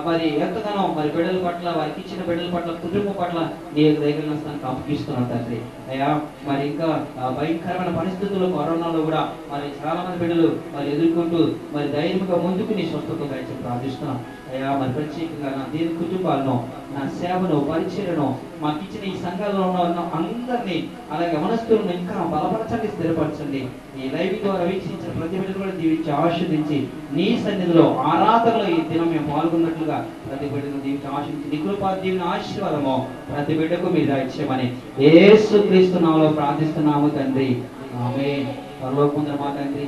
మరి ఎంతగానో మరి బిడ్డల పట్ల, వారికి ఇచ్చిన బిడ్డల పట్ల, కుటుంబం పట్ల నీ దగ్గర స్థానికి అప్పగిస్తున్నాను తండ్రి. అయ్యా మరి ఇంకా భయంకరమైన పరిస్థితుల్లో కరోనాలో కూడా మరి చాలా మంది బిడ్డలు మరి ఎదుర్కొంటూ మరి ధైర్యంగా ముందుకు నీ స్వస్థత దయచేసి ప్రార్థిస్తున్నాం. అయ్యా మరి ప్రత్యేకంగా నా దీని కుటుంబాలను, నా సేవను, పరిచయను, మాకు ఇచ్చిన ఈ సంఘాలలో ఉన్న అందరినీ, అలాగే మనస్సులను ఇంకా బలపరచండి, స్థిరపరచండి. ఈ లైవ్ ద్వారా వీక్షించిన ప్రతి బిడ్డలు కూడా దీవించి ఆశీర్వదించి నీ సన్నిధిలో ఆరాధనలో ఈ దినం మేము పాల్గొన్నట్లుగా ప్రతి బిడ్డను దీవించి ఆశీర్వించి నీ కృపా దీవెన ఆశీర్వాదము ప్రతి బిడ్డకు మీరు దయచేయమని యేసుక్రీస్తు నామములో ప్రార్థిస్తున్నాము తండ్రి. ఆమేన్. పరలోకమందున మా తండ్రి,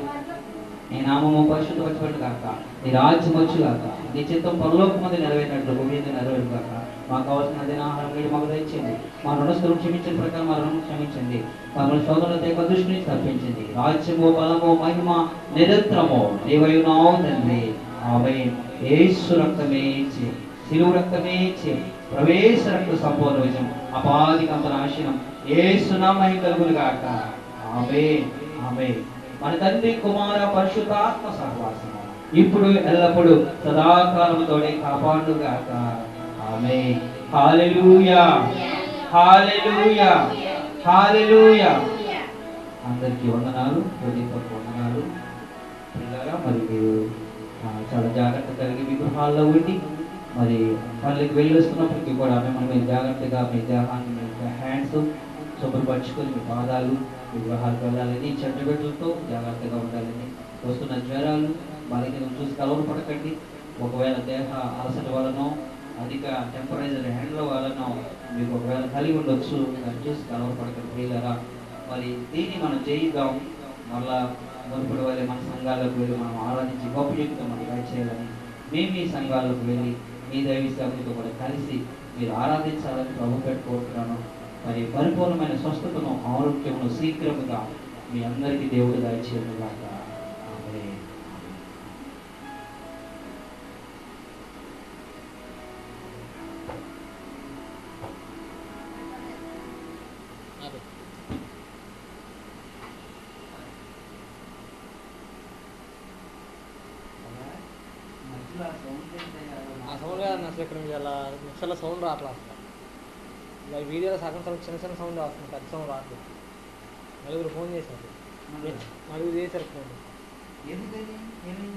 నీ నామము పరిశుద్ధపరచబడును గాక, నీ రాజ్యం వచ్చుగాక, నీ చిత్తం పరలోకమందు నెరవేరినట్లు భూమి మీద నెరవేరును గాక. మాకు కావాల్సిన అదే ఆహారం నేడు మాకు దయచేయండి. మా రుణస్థులను క్షమించిన ప్రకారం మా రుణం క్షమించండి. మమ్మల్ని శోధనలో తెగ దృష్టి నుంచి తప్పించండి. రాజ్యము, బలము, మహిమ నిరంతరము నీవైయున్నావు తండ్రి. ఆమేన్. యేసు రక్తమే ఇచ్చి, శిలువ రక్తమే ఇచ్చి, ప్రవేశ రక్త సంపూర్ణ విజయం, అపాధి కంత నాశనం యేసు నామమున కలుగును గాక. ఆమేన్. ఆమేన్. మన తండ్రి, కుమార, పరిశుద్ధాత్మ సహవాసము ఇప్పుడు ఎల్లప్పుడు సదాకాలముతోనే కాపాడుగాక. ఆమేన్. హల్లెలూయా, హల్లెలూయా, హల్లెలూయా. అందరికీ వందనాలు, హృదయపూర్వక వందనాలు. పిల్లగా మరి మీరు చాలా జాగ్రత్త కలిగి మీ గృహాల్లో ఉండి మరి పనులకు వెళ్ళి వస్తున్నప్పటికీ కూడా మిమ్మల్ని మీరు జాగ్రత్తగా మీ దేహాన్ని, మీ హ్యాండ్స్ శుభ్రపరచుకొని మీ పాదాలు మీ గృహాలకు వెళ్ళాలని, చెడ్డ బిడ్డలతో జాగ్రత్తగా ఉండాలని. వస్తున్న జ్వరాలు బలహీనం చూసి కలవరపడకండి. ఒకవేళ దేహ అలసట వలనో అధిక టెంపరేచర్ హ్యాండ్ల వలన మీకు ఒకవేళ కలిగి ఉండొచ్చు, దాన్ని చూసి కలవరపడకండి ప్రియులారా. మరి దీన్ని మనం చేయిద్దాం. మళ్ళా మునుపటి వల్ల మన సంఘాలకు వెళ్ళి మనం ఆరాధించి గొప్ప జీవితం మనం దయచేయాలని, మేము మీ సంఘాలకు వెళ్ళి మీ దైవ సేవకులతో కూడా కలిసి మీరు ఆరాధించాలని ప్రభు పెట్టుకుంటున్నాను. మరి పరిపూర్ణమైన స్వస్థతను, ఆరోగ్యమును శీఘ్రముగా మీ అందరికీ దేవుడు దయచేయనుగాక. ఆమేన్. ఆ సౌండ్ కాదు అసలు ఇక్కడ ఇలా మిక్సర్లో సౌండ్ రావట్లేదు అసలు. ఇలా వీడియోలో సగం సగం చిన్న చిన్న సౌండ్ వస్తుంది, పెద్ద సౌండ్ రావట్లేదు. నలుగురు ఫోన్ చేశారు, నలుగురు చేశారు ఫోన్.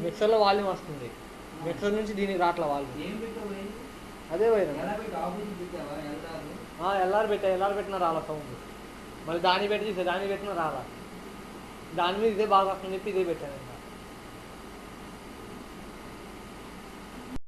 మిక్సర్లో వాల్యూమ్ వస్తుంది, మిక్సర్ నుంచి దీనికి రావట్లే వాల్యూమ్. అదే వైరం ఎల్ఆర్ పెట్టినా రాలా సౌండ్. మళ్ళీ దాన్ని పెట్టి చూసా, దాన్ని పెట్టినా రాలా. దాని మీద ఇదే బాగా వస్తుంది చెప్పి ఇదే పెట్టాను.